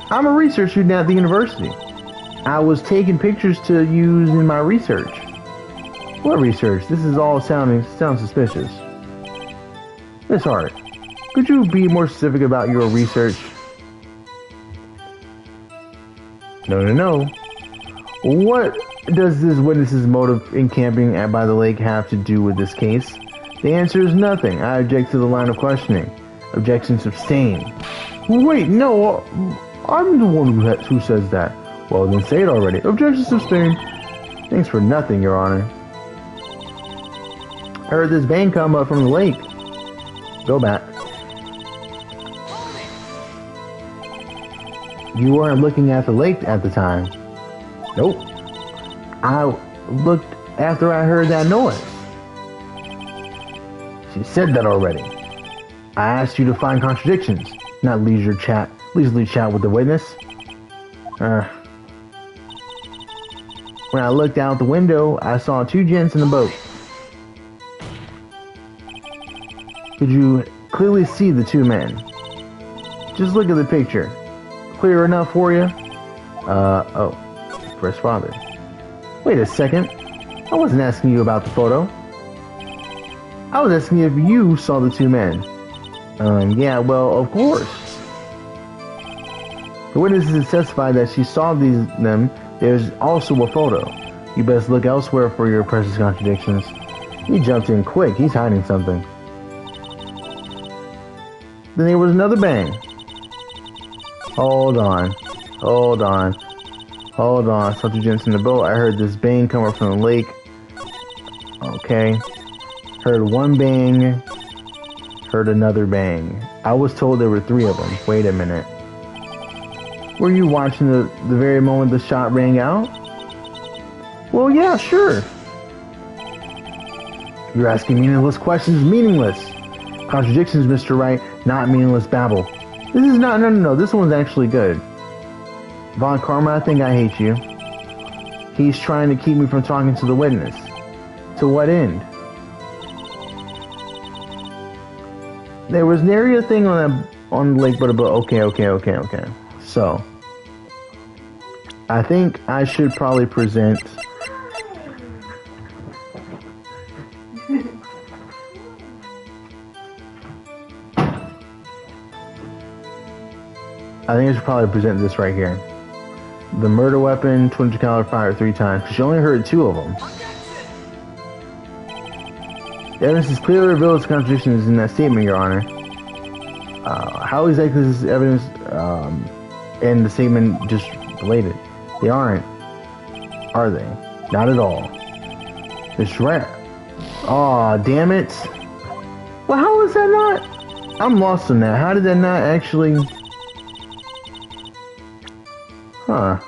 I'm a research student at the university. I was taking pictures to use in my research. What research? This is all sounds suspicious. Miss Hart, could you be more specific about your research? No. What does this witness's motive in camping by the lake have to do with this case? The answer is nothing. I object to the line of questioning. Objection sustained. Wait, no, I'm the one who says that. Well, then say it already. Objection sustained. Thanks for nothing, Your Honor. I heard this bang come up from the lake. Go back. You weren't looking at the lake at the time. Nope. I looked after I heard that noise. She said that already. I asked you to find contradictions, not leisurely chat with the witness. When I looked out the window, I saw two gents in the boat. Could you clearly see the two men? Just look at the picture. Clear enough for you? Oh. Press father. Wait a second. I wasn't asking you about the photo. I was asking if you saw the two men. Yeah, well, of course. The witnesses testified that she saw them. There's also a photo. You best look elsewhere for your precious contradictions. He jumped in quick. He's hiding something. Then there was another bang. Hold on. Saw two gents in the boat. I heard this bang coming from the lake. Okay. Heard one bang. Heard another bang. I was told there were 3 of them. Wait a minute. Were you watching the very moment the shot rang out? Well, yeah, sure. You're asking meaningless questions. Meaningless. Contradictions, Mr. Wright, not meaningless babble. This is not, no. This one's actually good. Von Karma, I think I hate you. He's trying to keep me from talking to the witness. To what end? There was nary a thing on the lake but a boat. Okay. So, I think I should probably present... this right here. The murder weapon, 22 caliber fired 3 times. She only heard 2 of them. The evidence is clearly reveals contradictions in that statement, Your Honor. How exactly is this evidence and the statement just related? They aren't, are they? Not at all. It's right. Aw, damn it. Well, how is that not? I'm lost on that. How did that not actually... Huh.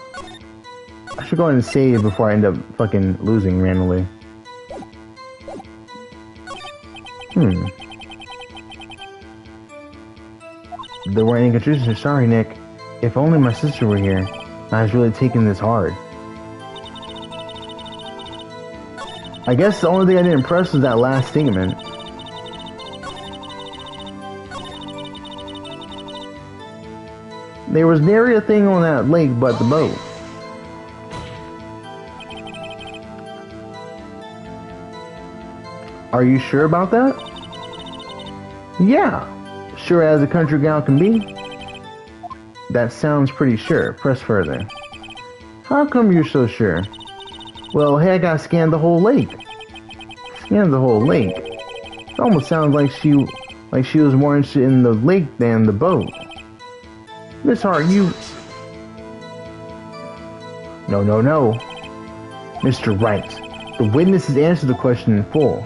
I should go ahead and save before I end up fucking losing randomly. There weren't any contradictions. Sorry, Nick. If only my sister were here. I was really taking this hard. I guess the only thing I didn't press was that last statement. There was nary a thing on that lake but the boat. Are you sure about that? Yeah. Sure as a country gal can be. That sounds pretty sure. Press further. How come you're so sure? Well, heck, I scanned the whole lake. Scanned the whole lake? It almost sounds like she was more interested in the lake than the boat. Miss Hart, you... No. Mr. Wright, the witness has answered the question in full.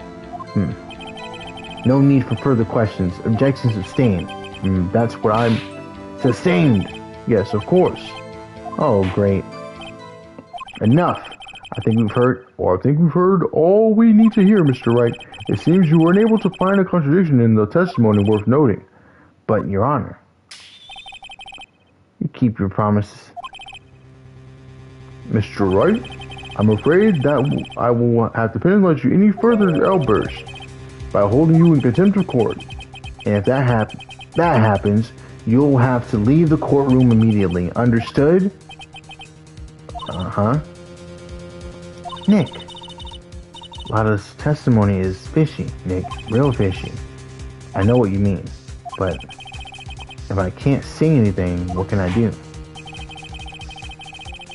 No need for further questions. Objections sustained. That's what I'm... Sustained! Yes, of course. Oh, great. Enough. I think we've heard all we need to hear, Mr. Wright. It seems you were unable to find a contradiction in the testimony worth noting. But, Your Honor, you keep your promises. Mr. Wright, I'm afraid that I will have to penalize you any further outbursts by holding you in contempt of court. And if that happens, you'll have to leave the courtroom immediately. Understood? Uh-huh. Nick, a lot of this testimony is fishy, Nick. Real fishy. I know what you mean, but if I can't say anything, what can I do?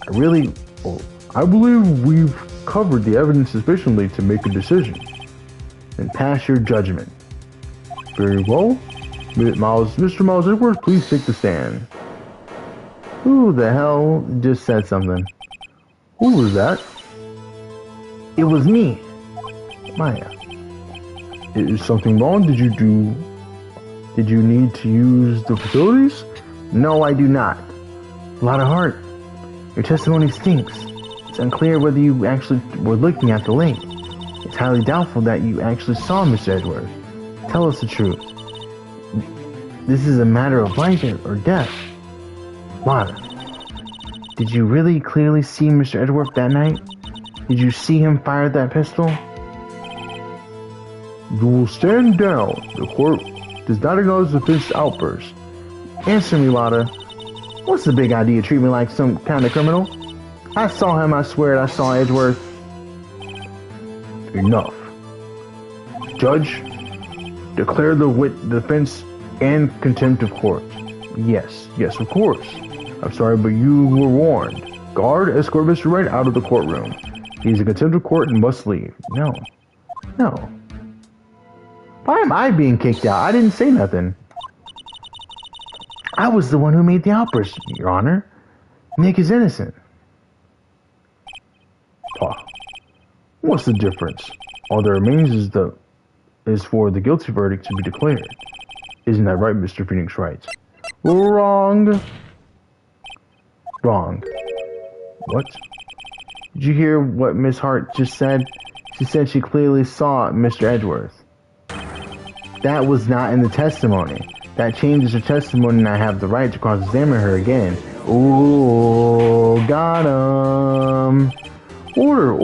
I believe we've covered the evidence sufficiently to make a decision. Then pass your judgment. Very well. Mr. Miles Edwards, please take the stand. Who the hell just said something? Who was that? It was me. Maya. Is something wrong? Did you need to use the facilities? No, I do not. A lot of heart. Your testimony stinks. It's unclear whether you actually were looking at the lake. It's highly doubtful that you actually saw Mr. Edwards. Tell us the truth. This is a matter of life or death. Lana, did you really clearly see Mr. Edwards that night? Did you see him fire that pistol? You will stand down. The court does not acknowledge the defense's outburst. Answer me, Lotta. What's the big idea? Treat me like some kind of criminal? I saw him, I swear I saw Edgeworth. Enough. Judge, declare the defense and contempt of court. Yes, of course. I'm sorry, but you were warned. Guard, escort Mr. Wright out of the courtroom. He's in contempt of court and must leave. No. Why am I being kicked out? I didn't say nothing. I was the one who made the outburst, Your Honor. Nick is innocent. Pa, what's the difference? All that remains is for the guilty verdict to be declared. Isn't that right, Mr. Phoenix Wright? Wrong. What? Did you hear what Miss Hart just said? She said she clearly saw Mr. Edgeworth. That was not in the testimony. That changes her testimony and I have the right to cross-examine her again. Ooh, got him. Order.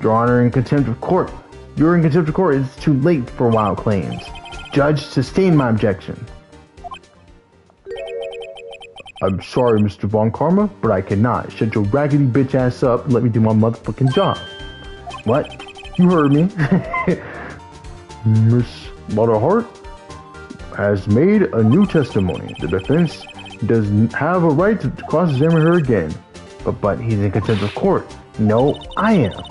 Your Honor, in contempt of court. You're in contempt of court. It's too late for wild claims. Judge, sustain my objection. I'm sorry, Mr. Von Karma, but I cannot. Shut your raggedy bitch ass up and let me do my motherfucking job. What? You heard me. Miss Lotta Hart has made a new testimony. The defense does have a right to cross-examine her again. But he's in contempt of court. No, I am.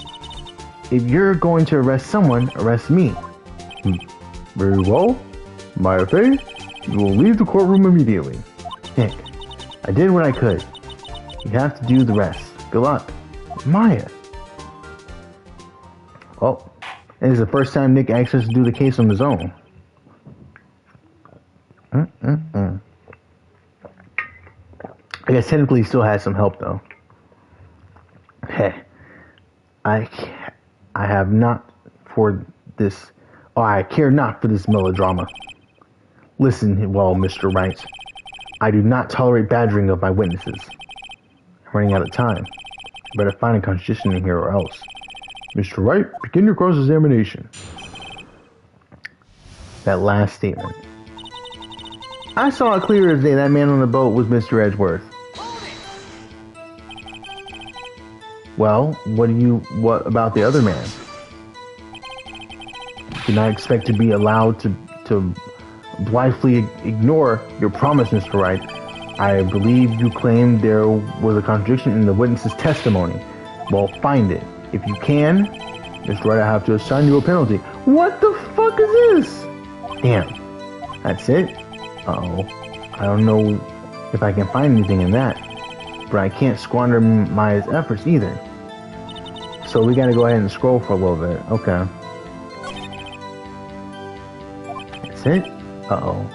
If you're going to arrest someone, arrest me. Very well. Maya Fey, you will leave the courtroom immediately. Nick, I did what I could. You have to do the rest. Good luck. Maya. Well, this is the first time Nick asked us to do the case on his own. I guess technically he still has some help though. Hey, I have not for this, or I care not for this melodrama. Listen, well, Mr. Wright, I do not tolerate badgering of my witnesses. I'm running out of time. You better find a contradiction in here or else. Mr. Wright, begin your cross-examination. That last statement. I saw it clear as day that man on the boat was Mr. Edgeworth. Well, what about the other man? You cannot expect to be allowed to blithely ignore your promise, Mr. Wright. I believe you claimed there was a contradiction in the witness's testimony. Well, find it. If you can, Mr. Wright, I have to assign you a penalty. What the fuck is this? Damn. That's it? Uh-oh. I don't know if I can find anything in that. But I can't squander Maya's efforts either. So we gotta go ahead and scroll for a little bit. Okay. That's it? Uh-oh.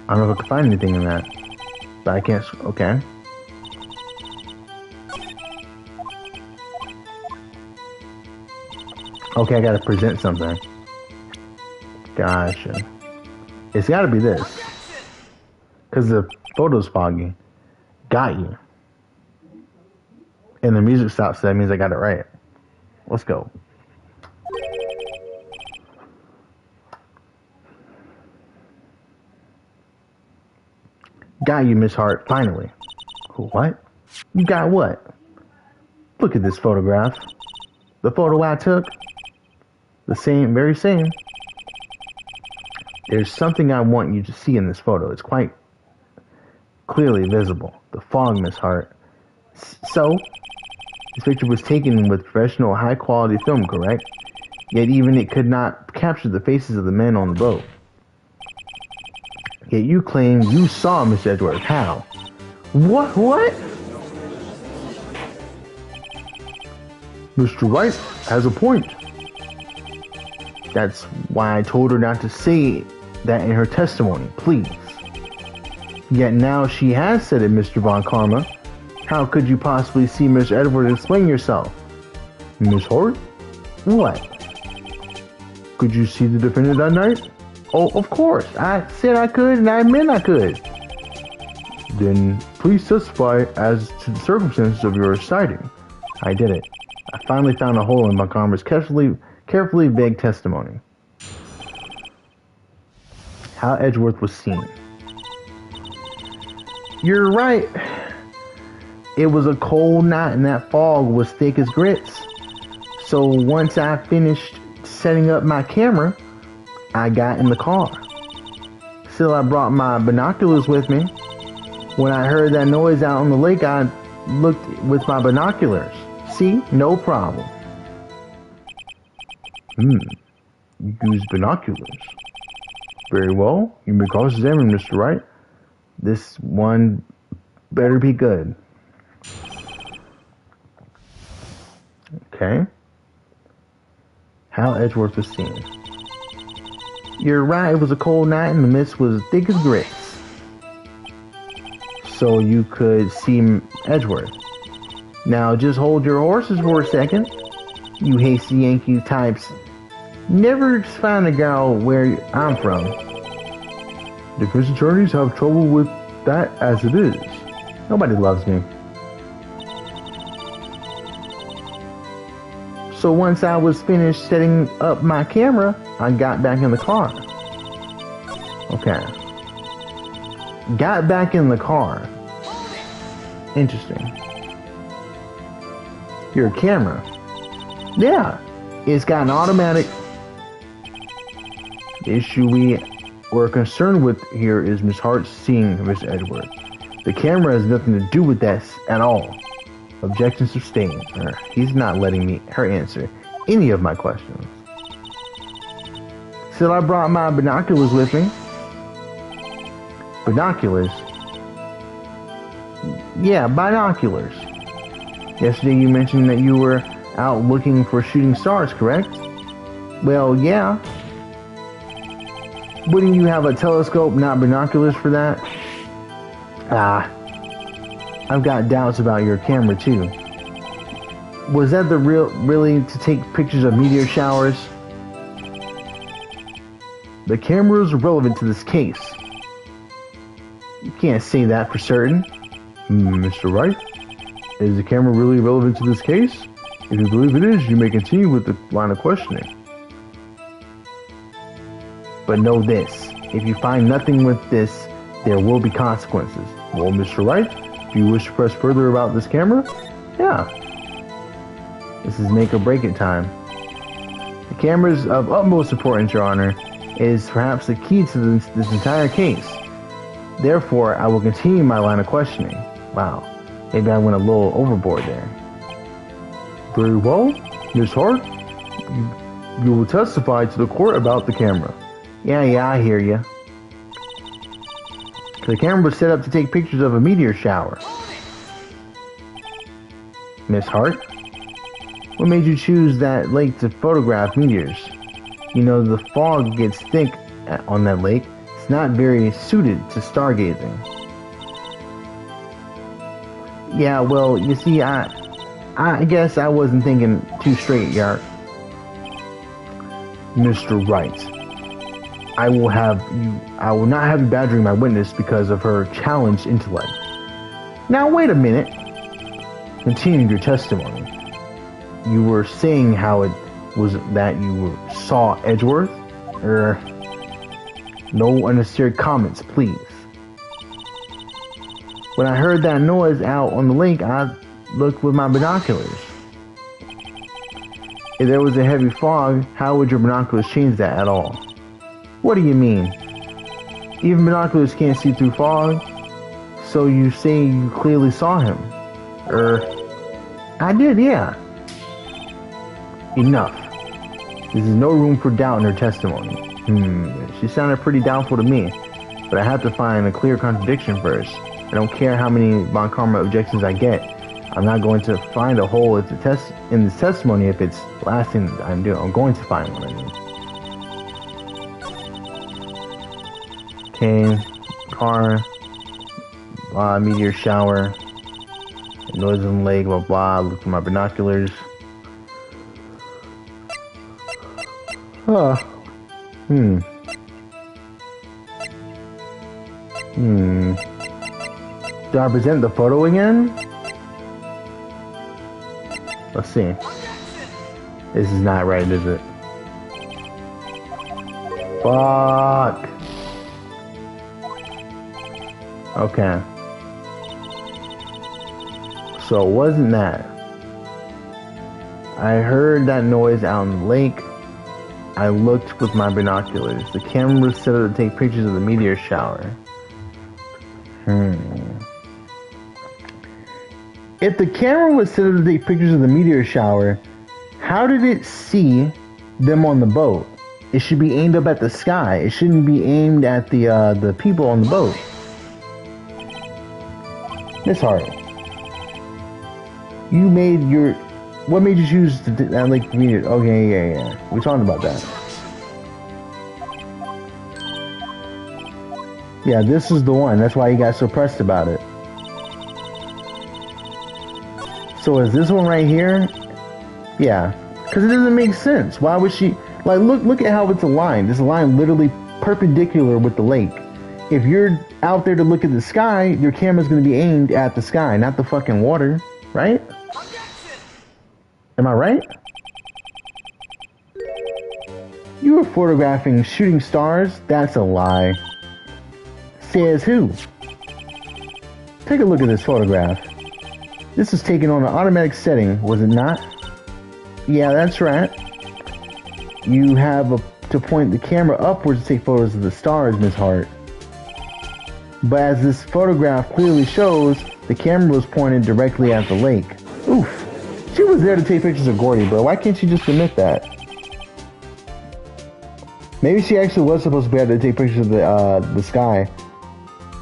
I don't know if I can find anything in that. But I can't... Okay. Okay, I gotta present something. Gotcha. It's gotta be this. Because the photo's foggy. Got you. And the music stops, so that means I got it right. Let's go. Got you, Miss Hart, finally. What? You got what? Look at this photograph. The photo I took. The same, very same. There's something I want you to see in this photo. It's quite clearly visible. The fog, Miss Hart. So, this picture was taken with professional, high-quality film, correct? Yet even it could not capture the faces of the men on the boat. Yet you claim you saw Miss Edgeworth. How? What? Mr. Wright has a point. That's why I told her not to say that in her testimony, please. Yet now she has said it, Mr. Von Karma. How could you possibly see Miss Edgeworth? Explain yourself. Miss Hart? What? Could you see the defendant that night? Oh, of course. I said I could, and I meant I could. Then please testify as to the circumstances of your sighting. I did it. I finally found a hole in my karma's carefully vague testimony. How Edgeworth was seen. You're right. It was a cold night and that fog was thick as grits. So once I finished setting up my camera, I got in the car. Still, I brought my binoculars with me. When I heard that noise out on the lake, I looked with my binoculars. See? No problem. You use binoculars. Very well. You may cross-examine, Mr. Wright. This one better be good. Okay. How Edgeworth was seen. You're right, it was a cold night and the mist was thick as grits. So you could see Edgeworth. Now just hold your horses for a second. You hasty Yankee types never find a girl where I'm from. Defense attorneys have trouble with that as it is. Nobody loves me. So once I was finished setting up my camera, I got back in the car. Okay. Got back in the car. Interesting. Your camera. Yeah. It's got an automatic. The issue we were concerned with here is Miss Hart seeing Mr. Edgeworth. The camera has nothing to do with that at all. Objection sustained. He's not letting her answer any of my questions. Still, I brought my binoculars with me. Binoculars? Yeah, binoculars. Yesterday you mentioned that you were out looking for shooting stars, correct? Well, yeah. Wouldn't you have a telescope, not binoculars for that? I've got doubts about your camera too. Was that really to take pictures of meteor showers? The camera is relevant to this case. You can't say that for certain. Mr. Wright, is the camera really relevant to this case? If you believe it is, you may continue with the line of questioning. But know this, if you find nothing with this, there will be consequences. Well, Mr. Wright, do you wish to press further about this camera? Yeah. This is make or break it time. The camera is of utmost importance, Your Honor. It is perhaps the key to this entire case. Therefore, I will continue my line of questioning. Wow. Maybe I went a little overboard there. Very well. Miss Hart, you will testify to the court about the camera. Yeah, I hear you. The camera was set up to take pictures of a meteor shower. Miss Hart? What made you choose that lake to photograph meteors? You know, the fog gets thick on that lake. It's not very suited to stargazing. Yeah, well, you see, I guess I wasn't thinking too straight, Yark. Mr. Wright, I will not have you badgering my witness because of her challenged intellect. Now wait a minute. Continue your testimony. You were saying how it was that you saw Edgeworth? No unnecessary comments, please. When I heard that noise out on the lake, I looked with my binoculars. If there was a heavy fog, how would your binoculars change that at all? What do you mean? Even binoculars can't see through fog? So you say you clearly saw him? I did, yeah. Enough. This is no room for doubt in her testimony. She sounded pretty doubtful to me, but I have to find a clear contradiction first. I don't care how many Von Karma objections I get. I'm not going to find a hole in this testimony if it's the last thing I'm doing. I'm going to find one, I mean. Okay, car, meteor shower, noise in the lake, blah blah. Look for my binoculars. Do I present the photo again? Let's see. This is not right, is it? Fuck. Okay. So it wasn't that. I heard that noise out in the lake. I looked with my binoculars. The camera was set up to take pictures of the meteor shower. If the camera was set up to take pictures of the meteor shower, how did it see them on the boat? It should be aimed up at the sky. It shouldn't be aimed at the people on the boat. Miss Hart, what made you choose to like meteor? Okay, yeah. We talked about that. Yeah, this is the one. That's why you got so pressed about it. So is this one right here? Yeah, because it doesn't make sense. Why would she? Like, look at how it's aligned. It's aligned literally perpendicular with the lake. If you're out there to look at the sky, your camera's going to be aimed at the sky, not the fucking water, right? Am I right? You were photographing shooting stars? That's a lie. Says who? Take a look at this photograph. This was taken on an automatic setting, was it not? Yeah, that's right. You have to point the camera upwards to take photos of the stars, Miss Hart. But as this photograph clearly shows, the camera was pointed directly at the lake. Oof. She was there to take pictures of Gordy, bro. Why can't she just admit that? Maybe she actually was supposed to be able to take pictures of the sky,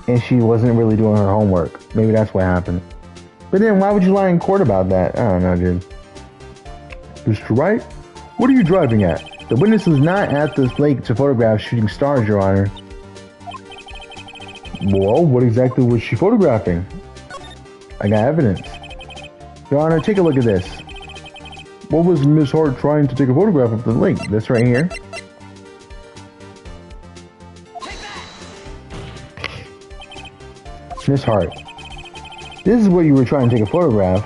and she wasn't really doing her homework. Maybe that's what happened. But then why would you lie in court about that? I don't know, dude. Mr. Wright, what are you driving at? The witness was not at this lake to photograph shooting stars, Your Honor. Well, what exactly was she photographing? I got evidence. Your Honor, take a look at this. What was Miss Hart trying to take a photograph of the lake? This right here. Miss Hart, this is where you were trying to take a photograph.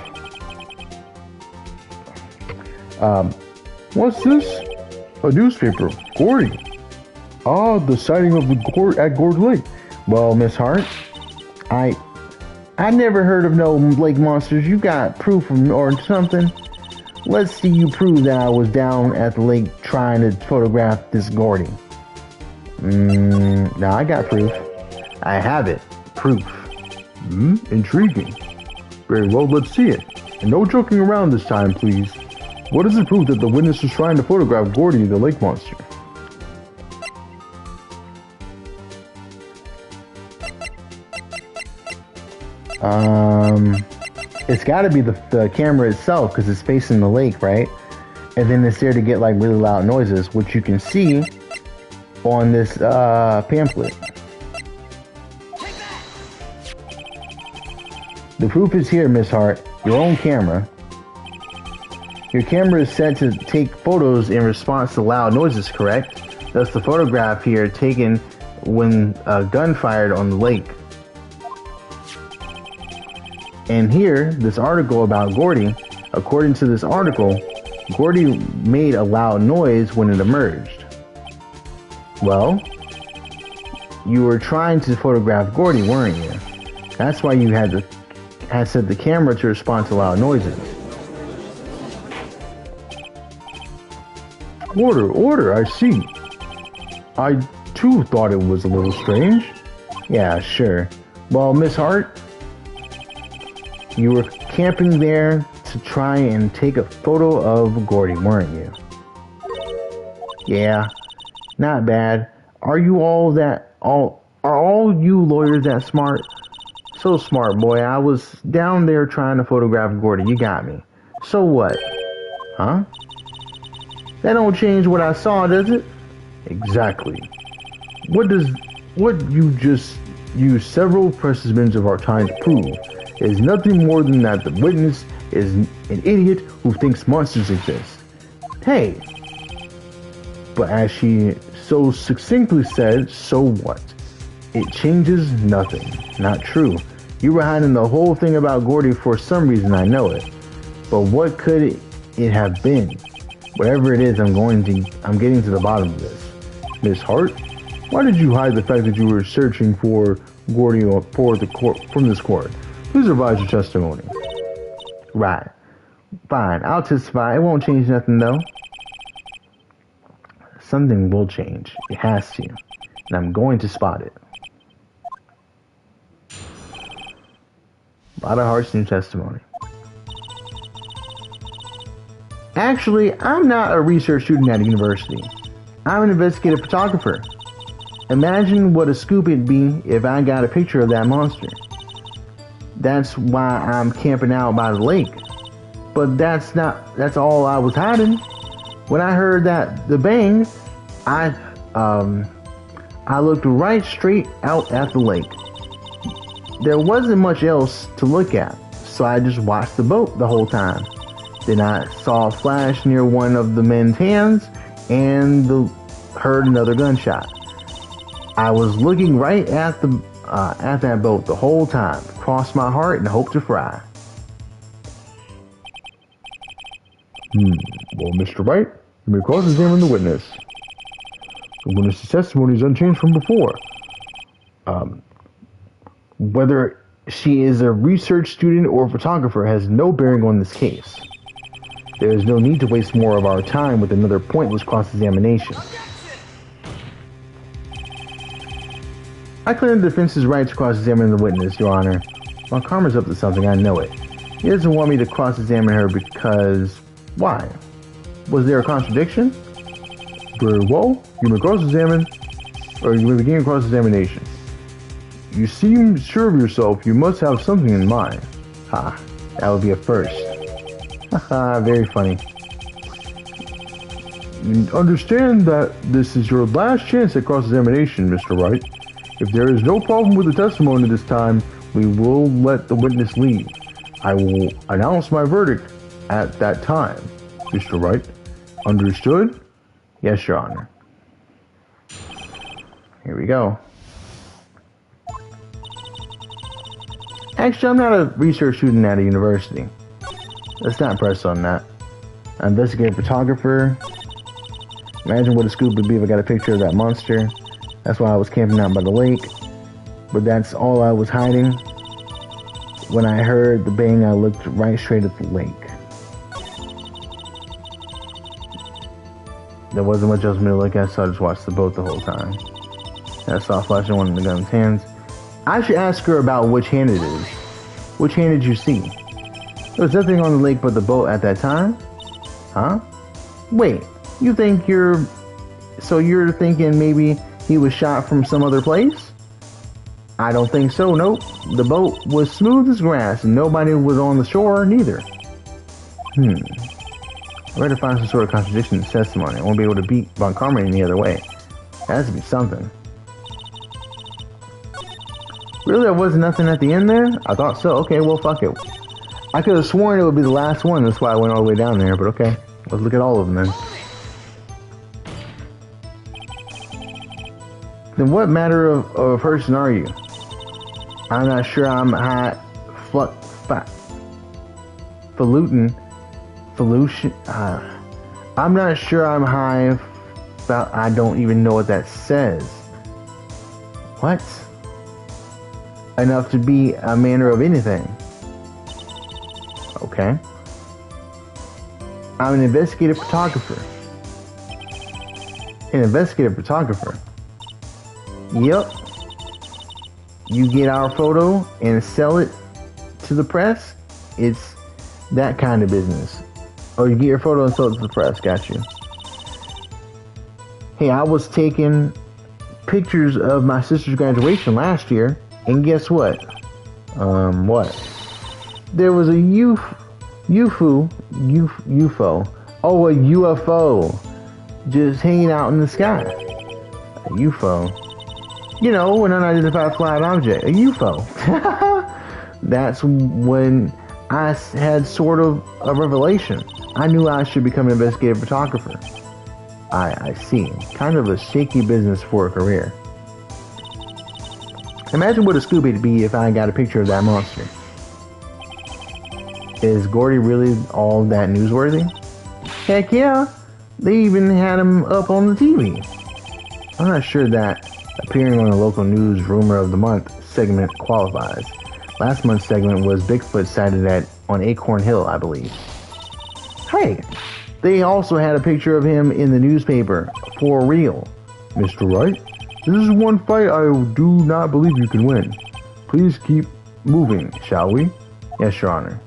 What's this? A newspaper. Gordy. Ah, the sighting of the at Gordy Lake. Well, Miss Hart, I never heard of no lake monsters. You got proof or something? Let's see you prove that I was down at the lake trying to photograph this Gordy. Now I got proof. I have it. Proof. Intriguing. Very well, let's see it. And no joking around this time, please. What is the proof that the witness was trying to photograph Gordy, the lake monster? It's got to be the camera itself because it's facing the lake, right? And then it's there to get like really loud noises, which you can see on this pamphlet. The proof is here, Miss Hart. Your own camera. Your camera is set to take photos in response to loud noises, correct? Thus the photograph here taken when a gun fired on the lake. And here, this article about Gordy, according to this article, Gordy made a loud noise when it emerged. Well, you were trying to photograph Gordy, weren't you? That's why you had set the camera to respond to loud noises. Order, I see. I too thought it was a little strange. Yeah, sure. Well, Miss Hart, you were camping there to try and take a photo of Gordy, weren't you? Yeah, not bad. Are all you lawyers that smart? So smart, boy. I was down there trying to photograph Gordy. You got me. So what? Huh? That don't change what I saw, does it? Exactly. What you just used several precious minutes of our time to prove is nothing more than that the witness is an idiot who thinks monsters exist. Hey! But as she so succinctly said, so what? It changes nothing. Not true. You were hiding the whole thing about Gordy for some reason, I know it. But what could it have been? Whatever it is, I'm getting to the bottom of this. Miss Hart, why did you hide the fact that you were searching for Gordy from this court? Please revise your testimony. Right. Fine, I'll testify. It won't change nothing, though. Something will change. It has to. And I'm going to spot it. A lot of Hart's new testimony. Actually, I'm not a research student at a university. I'm an investigative photographer. Imagine what a scoop it'd be if I got a picture of that monster. That's why I'm camping out by the lake. But that's all I was hiding. When I heard the bang, I looked right straight out at the lake. There wasn't much else to look at, so I just watched the boat the whole time. Then I saw a flash near one of the men's hands and heard another gunshot. I was looking right at that boat the whole time. Crossed my heart and hoped to fry. Well, Mr. Wright, you may cross-examine the witness. The witness's testimony is unchanged from before. Whether she is a research student or a photographer has no bearing on this case. There is no need to waste more of our time with another pointless cross-examination. I claim the defense's right to cross-examine the witness, Your Honor. While Karma's up to something, I know it. He doesn't want me to cross-examine her because... Why? Was there a contradiction? Very well. You may cross-examine, or you may begin cross-examination. You seem sure of yourself. You must have something in mind. Ha, that would be a first. Haha, very funny. You understand that this is your last chance at cross-examination, Mr. Wright. If there is no problem with the testimony this time, we will let the witness leave. I will announce my verdict at that time, Mr. Wright. Understood? Yes, Your Honor. Here we go. Actually, I'm not a research student at a university. Let's not press on that. I'm an investigative photographer. Imagine what a scoop would be if I got a picture of that monster. That's why I was camping out by the lake. But that's all I was hiding. When I heard the bang, I looked right straight at the lake. There wasn't much else for me to look at, so I just watched the boat the whole time. And I saw a flash in one of the gun's hands. I should ask her about which hand it is. Which hand did you see? There was nothing on the lake but the boat at that time? Huh? Wait, you think so you're thinking maybe he was shot from some other place? I don't think so, nope. The boat was smooth as grass and nobody was on the shore, neither. I better find some sort of contradiction in this testimony. I won't be able to beat Von Karma any other way. That has to be something. Really, there was nothing at the end there? I thought so. Okay, well, fuck it. I could have sworn it would be the last one. That's why I went all the way down there, but okay. Let's look at all of them then. Then what matter of a person are you? I'm not sure I'm high... I'm not sure I'm high... I don't even know what that says. What? Enough to be a manner of anything. Okay. I'm an investigative photographer. An investigative photographer? Yep. You get our photo and sell it to the press? It's that kind of business. Oh, you get your photo and sell it to the press. Got you. Hey, I was taking pictures of my sister's graduation last year. And guess what? What? There was a UFO. Oh, a UFO. Just hanging out in the sky. A UFO. You know, an unidentified flying object. A UFO. That's when I had sort of a revelation. I knew I should become an investigative photographer. I see. Kind of a shaky business for a career. Imagine what a scoop it'd be if I got a picture of that monster. Is Gordy really all that newsworthy? Heck yeah. They even had him up on the TV. I'm not sure that appearing on the local news rumor of the month segment qualifies. Last month's segment was Bigfoot sighted on Acorn Hill, I believe. Hey, they also had a picture of him in the newspaper, for real. Mr. Wright, this is one fight I do not believe you can win. Please keep moving, shall we? Yes, Your Honor.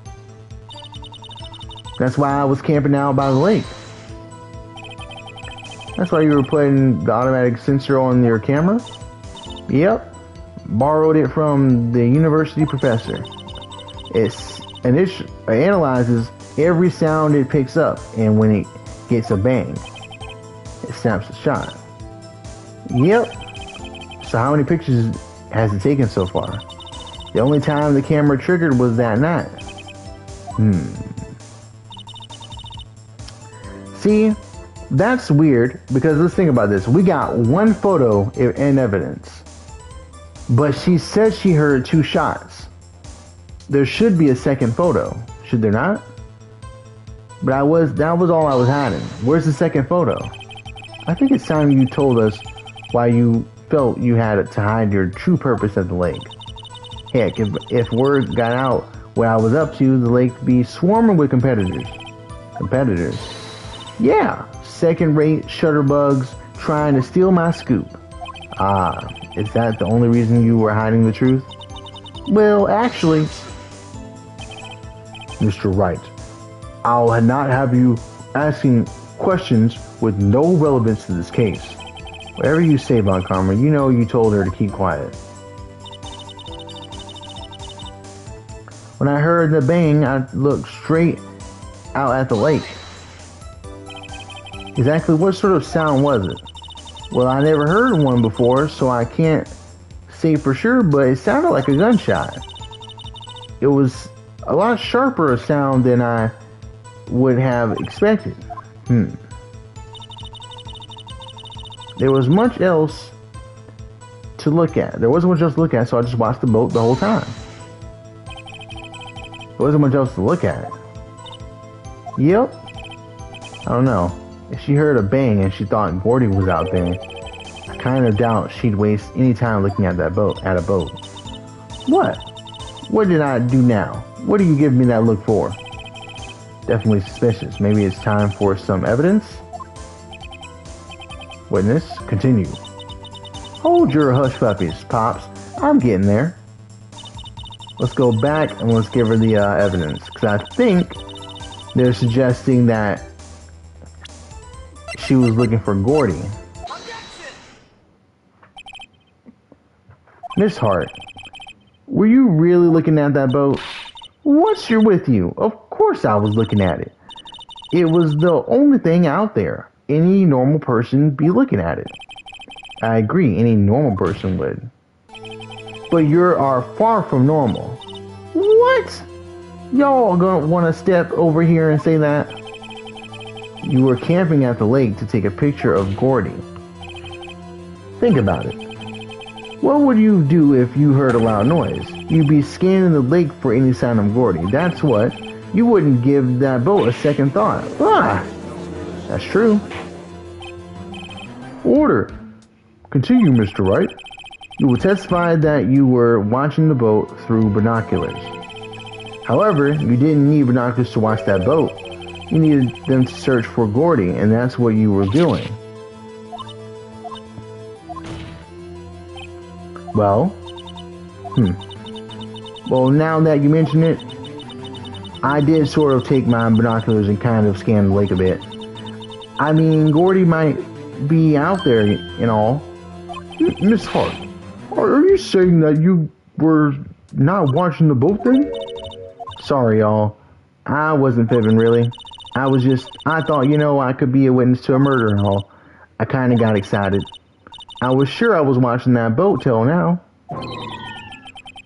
That's why I was camping out by the lake. That's why you were putting the automatic sensor on your camera? Yep. Borrowed it from the university professor. It analyzes every sound it picks up, and when it gets a bang, it snaps a shot. Yep. So how many pictures has it taken so far? The only time the camera triggered was that night. See, that's weird, because let's think about this. We got one photo and evidence, but she said she heard 2 shots. There should be a second photo, should there not? But that was all I was hiding. Where's the second photo? I think it's time you told us why you felt you had to hide your true purpose at the lake. Heck, if word got out what I was up to, the lake would be swarming with competitors. Competitors? Yeah, second-rate shutterbugs trying to steal my scoop. Ah, is that the only reason you were hiding the truth? Well, actually... Mr. Wright, I'll not have you asking questions with no relevance to this case. Whatever you say, Von Karma, you know you told her to keep quiet. When I heard the bang, I looked straight out at the lake. Exactly what sort of sound was it? Well, I never heard one before, so I can't say for sure, but it sounded like a gunshot. It was a lot sharper a sound than I would have expected. There was much else to look at. There wasn't much else to look at, so I just watched the boat the whole time. There wasn't much else to look at. Yep. I don't know. If she heard a bang and she thought Gordy was out there, I kind of doubt she'd waste any time looking at a boat. What? What did I do now? What do you give me that look for? Definitely suspicious. Maybe it's time for some evidence? Witness, continue. Hold your hush puppies, Pops. I'm getting there. Let's go back and let's give her the evidence. Because I think they're suggesting that she was looking for Gordy. Miss Hart, were you really looking at that boat? What's with you? Of course I was looking at it. It was the only thing out there. Any normal person be looking at it. I agree, any normal person would. But you are far from normal. What? Y'all gonna want to step over here and say that? You were camping at the lake to take a picture of Gordy. Think about it. What would you do if you heard a loud noise? You'd be scanning the lake for any sign of Gordy. That's what. You wouldn't give that boat a second thought. Ah! That's true. Order. Continue, Mr. Wright. You will testify that you were watching the boat through binoculars. However, you didn't need binoculars to watch that boat. You needed them to search for Gordy, and that's what you were doing. Well, Well, now that you mention it, I did sort of take my binoculars and kind of scan the lake a bit. I mean, Gordy might be out there and all. Miss Hart, are you saying that you were not watching the boat then? Sorry, y'all. I wasn't fibbing, really. I thought, I could be a witness to a murder and all. I kind of got excited. I was sure I was watching that boat till now.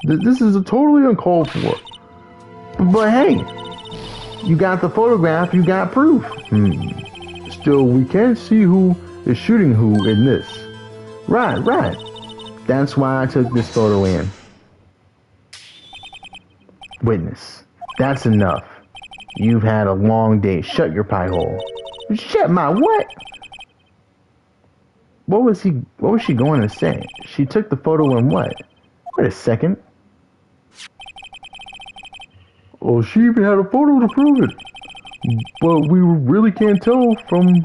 This is totally uncalled for. But hey, you got the photograph, you got proof. Still, we can't see who is shooting who in this. Right. That's why I took this photo in. Witness, that's enough. You've had a long day. Shut your pie hole. Shit, my what? What was she going to say? She took the photo and what? Wait a second. Oh, she even had a photo to prove it. But we really can't tell from.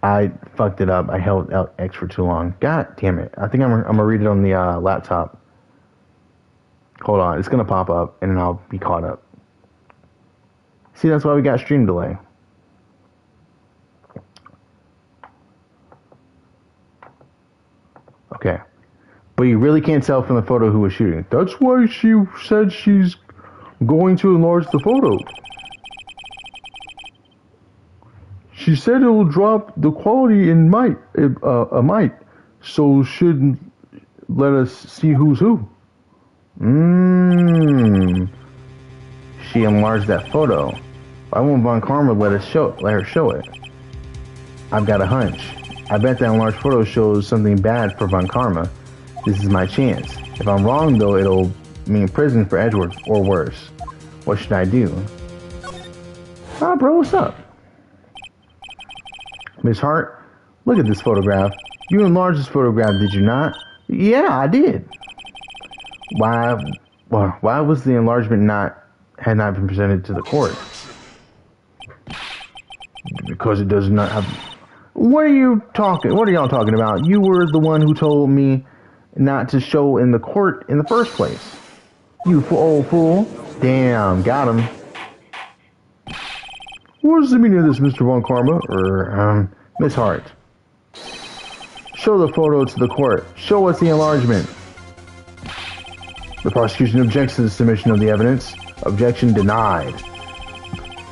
I fucked it up. I held out X for too long. God damn it. I think I'm gonna read it on the laptop. Hold on. It's gonna pop up and then I'll be caught up. See, that's why we got stream delay. Okay. But you really can't tell from the photo who was shooting. That's why she said she's going to enlarge the photo. She said it will drop the quality in a mite, so should let us see who's who. She enlarged that photo. Why won't Von Karma let her show it? I've got a hunch. I bet that enlarged photo shows something bad for Von Karma. This is my chance. If I'm wrong, though, it'll mean prison for Edward or worse. What should I do? Ah, bro, what's up? Miss Hart, look at this photograph. You enlarged this photograph, did you not? Yeah, I did. Why was the enlargement had not been presented to the court? Because it does not have. What are y'all talking about? You were the one who told me not to show in the court in the first place. You old fool. Damn, got him. What is the meaning of this, Mr. Von Karma? Miss Hart. Show the photo to the court. Show us the enlargement. The prosecution objects to the submission of the evidence. Objection denied.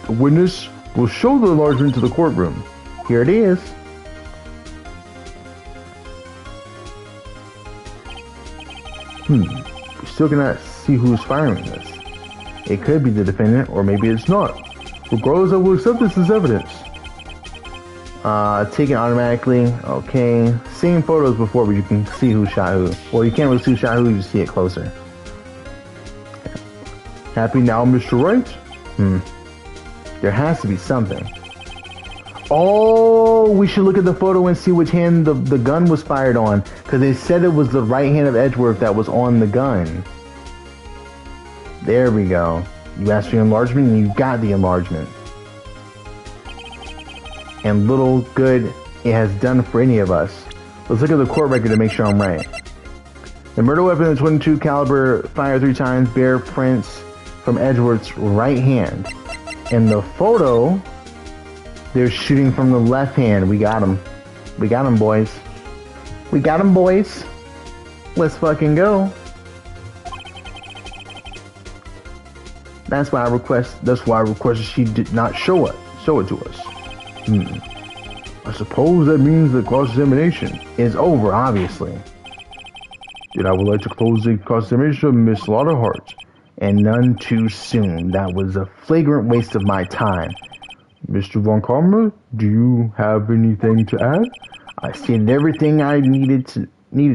The witness will show the enlargement to the courtroom. Here it is. We still cannot see who's firing this. It could be the defendant, or maybe it's not. Regardless, I will accept this as evidence. Taken automatically. Okay. Seen photos before, but you can see who shot who. Well, you can't really see who shot who, you just see it closer. Happy now, Mr. Wright? There has to be something. Oh, we should look at the photo and see which hand the gun was fired on. Because they said it was the right hand of Edgeworth that was on the gun. There we go. You asked for enlargement and you got the enlargement. And little good it has done for any of us. Let's look at the court record to make sure I'm right. The murder weapon is .22 caliber, fired 3 times, bear prints from Edgeworth's right hand. In the photo, they're shooting from the left hand. We got him. We got him, boys. We got him, boys. Let's fucking go. That's why I requested she did not show it to us. I suppose that means the cross-examination is over, obviously. Then I would like to close the cross-examination of Miss Lauderhart. And none too soon. That was a flagrant waste of my time. Mr. Von Karma, do you have anything to add? I stated everything I needed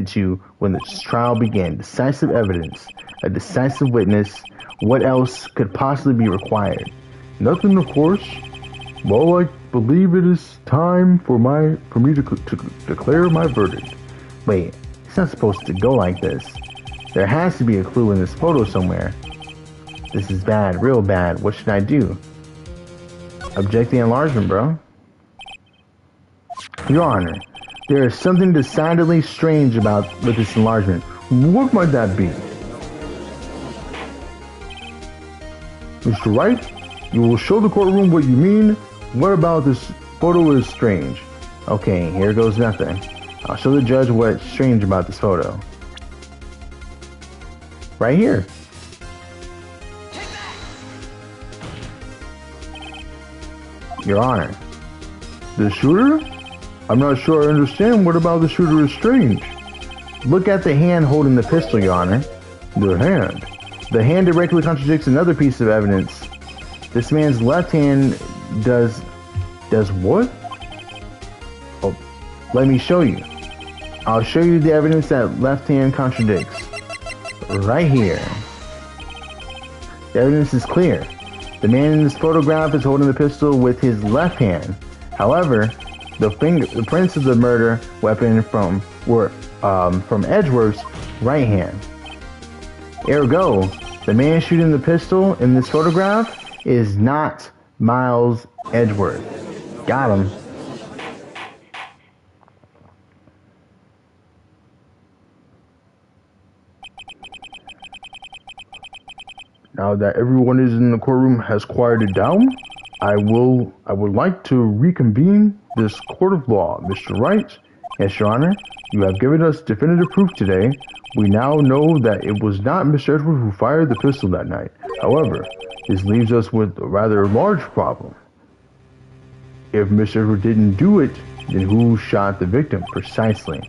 to when the trial began. Decisive evidence, a decisive witness. What else could possibly be required? Nothing, of course. Well, I believe it is time for me to declare my verdict. Wait, it's not supposed to go like this. There has to be a clue in this photo somewhere. This is bad, real bad. What should I do? Object the enlargement, bro. Your Honor, there is something decidedly strange with this enlargement. What might that be? Mr. Wright, you will show the courtroom what you mean. What about this photo is strange? Okay, here goes nothing. I'll show the judge what's strange about this photo. Right here. Your Honor. The shooter? I'm not sure I understand. What about the shooter is strange? Look at the hand holding the pistol, Your Honor. The hand? The hand directly contradicts another piece of evidence. This man's left hand does what? Oh, let me show you. I'll show you the evidence that left hand contradicts. Right here. The evidence is clear. The man in this photograph is holding the pistol with his left hand. However, the prints of the murder weapon were from Edgeworth's right hand. Ergo, the man shooting the pistol in this photograph is not Miles Edgeworth. Got him. Now that everyone is in the courtroom has quieted down, I would like to reconvene this court of law. Mr. Wright. Yes, Your Honor. You have given us definitive proof today. We now know that it was not Mr. Edgeworth who fired the pistol that night. However, this leaves us with a rather large problem. If Mr. Edgeworth didn't do it, then who shot the victim? Precisely.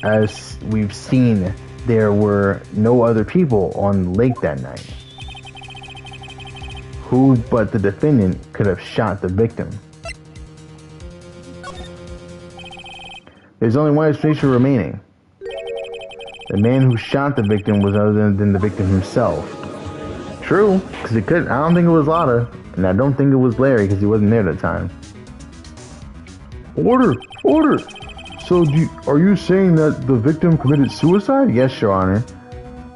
As we've seen, there were no other people on the lake that night. Who but the defendant could have shot the victim? There's only one explanation remaining. The man who shot the victim was other than the victim himself. True, because it could. I don't think it was Lotta, and I don't think it was Larry because he wasn't there at the time. Order! Order! So are you saying that the victim committed suicide? Yes, Your Honor.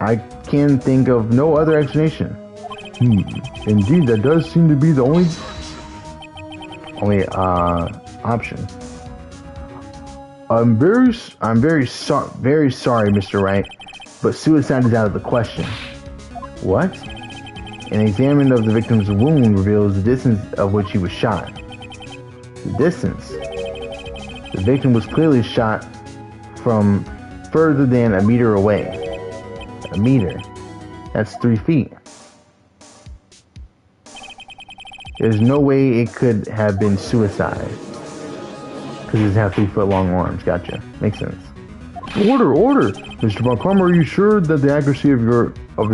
I can think of no other explanation. Indeed, that does seem to be the only option. I'm very sorry, Mr. Wright, but suicide is out of the question. What? An examination of the victim's wound reveals the distance of which he was shot. The distance? The victim was clearly shot from further than a meter away. A meter? That's 3 feet. There's no way it could have been suicide. Because it have 3 foot long arms. Gotcha. Makes sense. Order! Mr. Montcalm, are you sure that the accuracy of your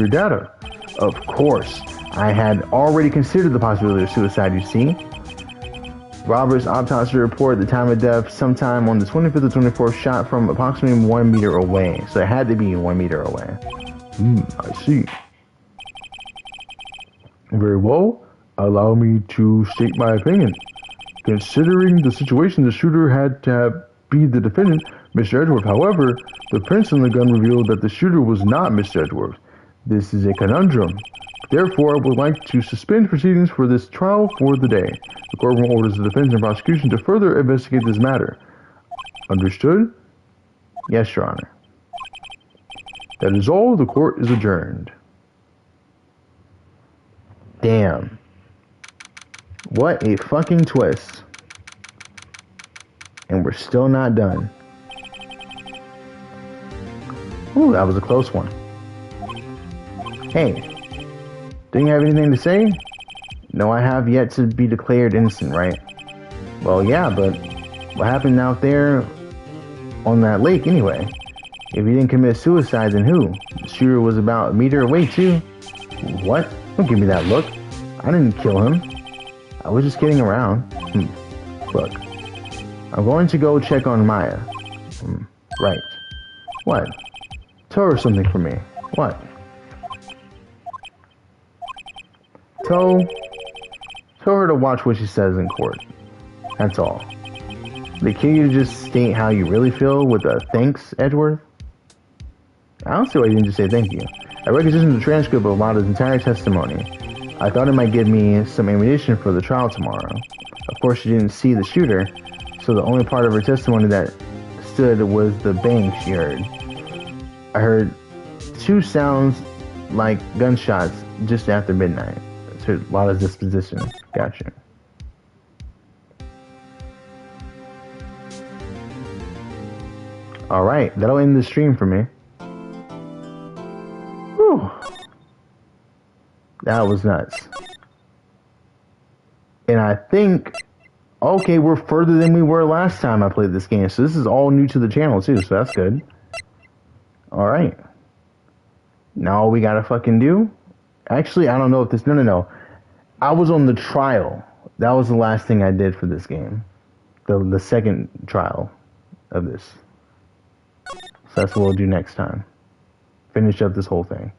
data? Of course. I had already considered the possibility of suicide, you see. Robert's autopsy report at the time of death, sometime on the 25th or 24th, shot from approximately 1 meter away. So it had to be 1 meter away. I see. Very well. Allow me to state my opinion. Considering the situation, the shooter had to be the defendant, Mr. Edgeworth. However, the prints on the gun revealed that the shooter was not Mr. Edgeworth. This is a conundrum. Therefore, I would like to suspend proceedings for this trial for the day. The court orders the defense and prosecution to further investigate this matter. Understood? Yes, Your Honor. That is all. The court is adjourned. Damn. What a fucking twist. And we're still not done. Ooh, that was a close one. Hey, didn't you have anything to say? No, I have yet to be declared innocent, right? Well, yeah, but what happened out there on that lake anyway? If he didn't commit suicide, then who? The shooter was about a meter away too. What? Don't give me that look. I didn't kill him. I was just kidding around. Look, I'm going to go check on Maya. Right. What? Tell her something for me. What? Tell her to watch what she says in court. That's all. They kill you to just state how you really feel with a thanks, Edgeworth? I don't see why you didn't just say thank you. I requisitioned the transcript of Lotta's entire testimony. I thought it might give me some ammunition for the trial tomorrow. Of course, she didn't see the shooter, so the only part of her testimony that stood was the bang she heard. I heard 2 sounds like gunshots just after midnight. To Lotta's disposition. Gotcha. Alright, that'll end the stream for me. Whew. That was nuts. And I think, okay, we're further than we were last time I played this game. So this is all new to the channel too, so that's good. Alright. Now all we gotta fucking do... Actually, I don't know if this... No. I was on the trial. That was the last thing I did for this game. The second trial of this. So that's what we'll do next time. Finish up this whole thing.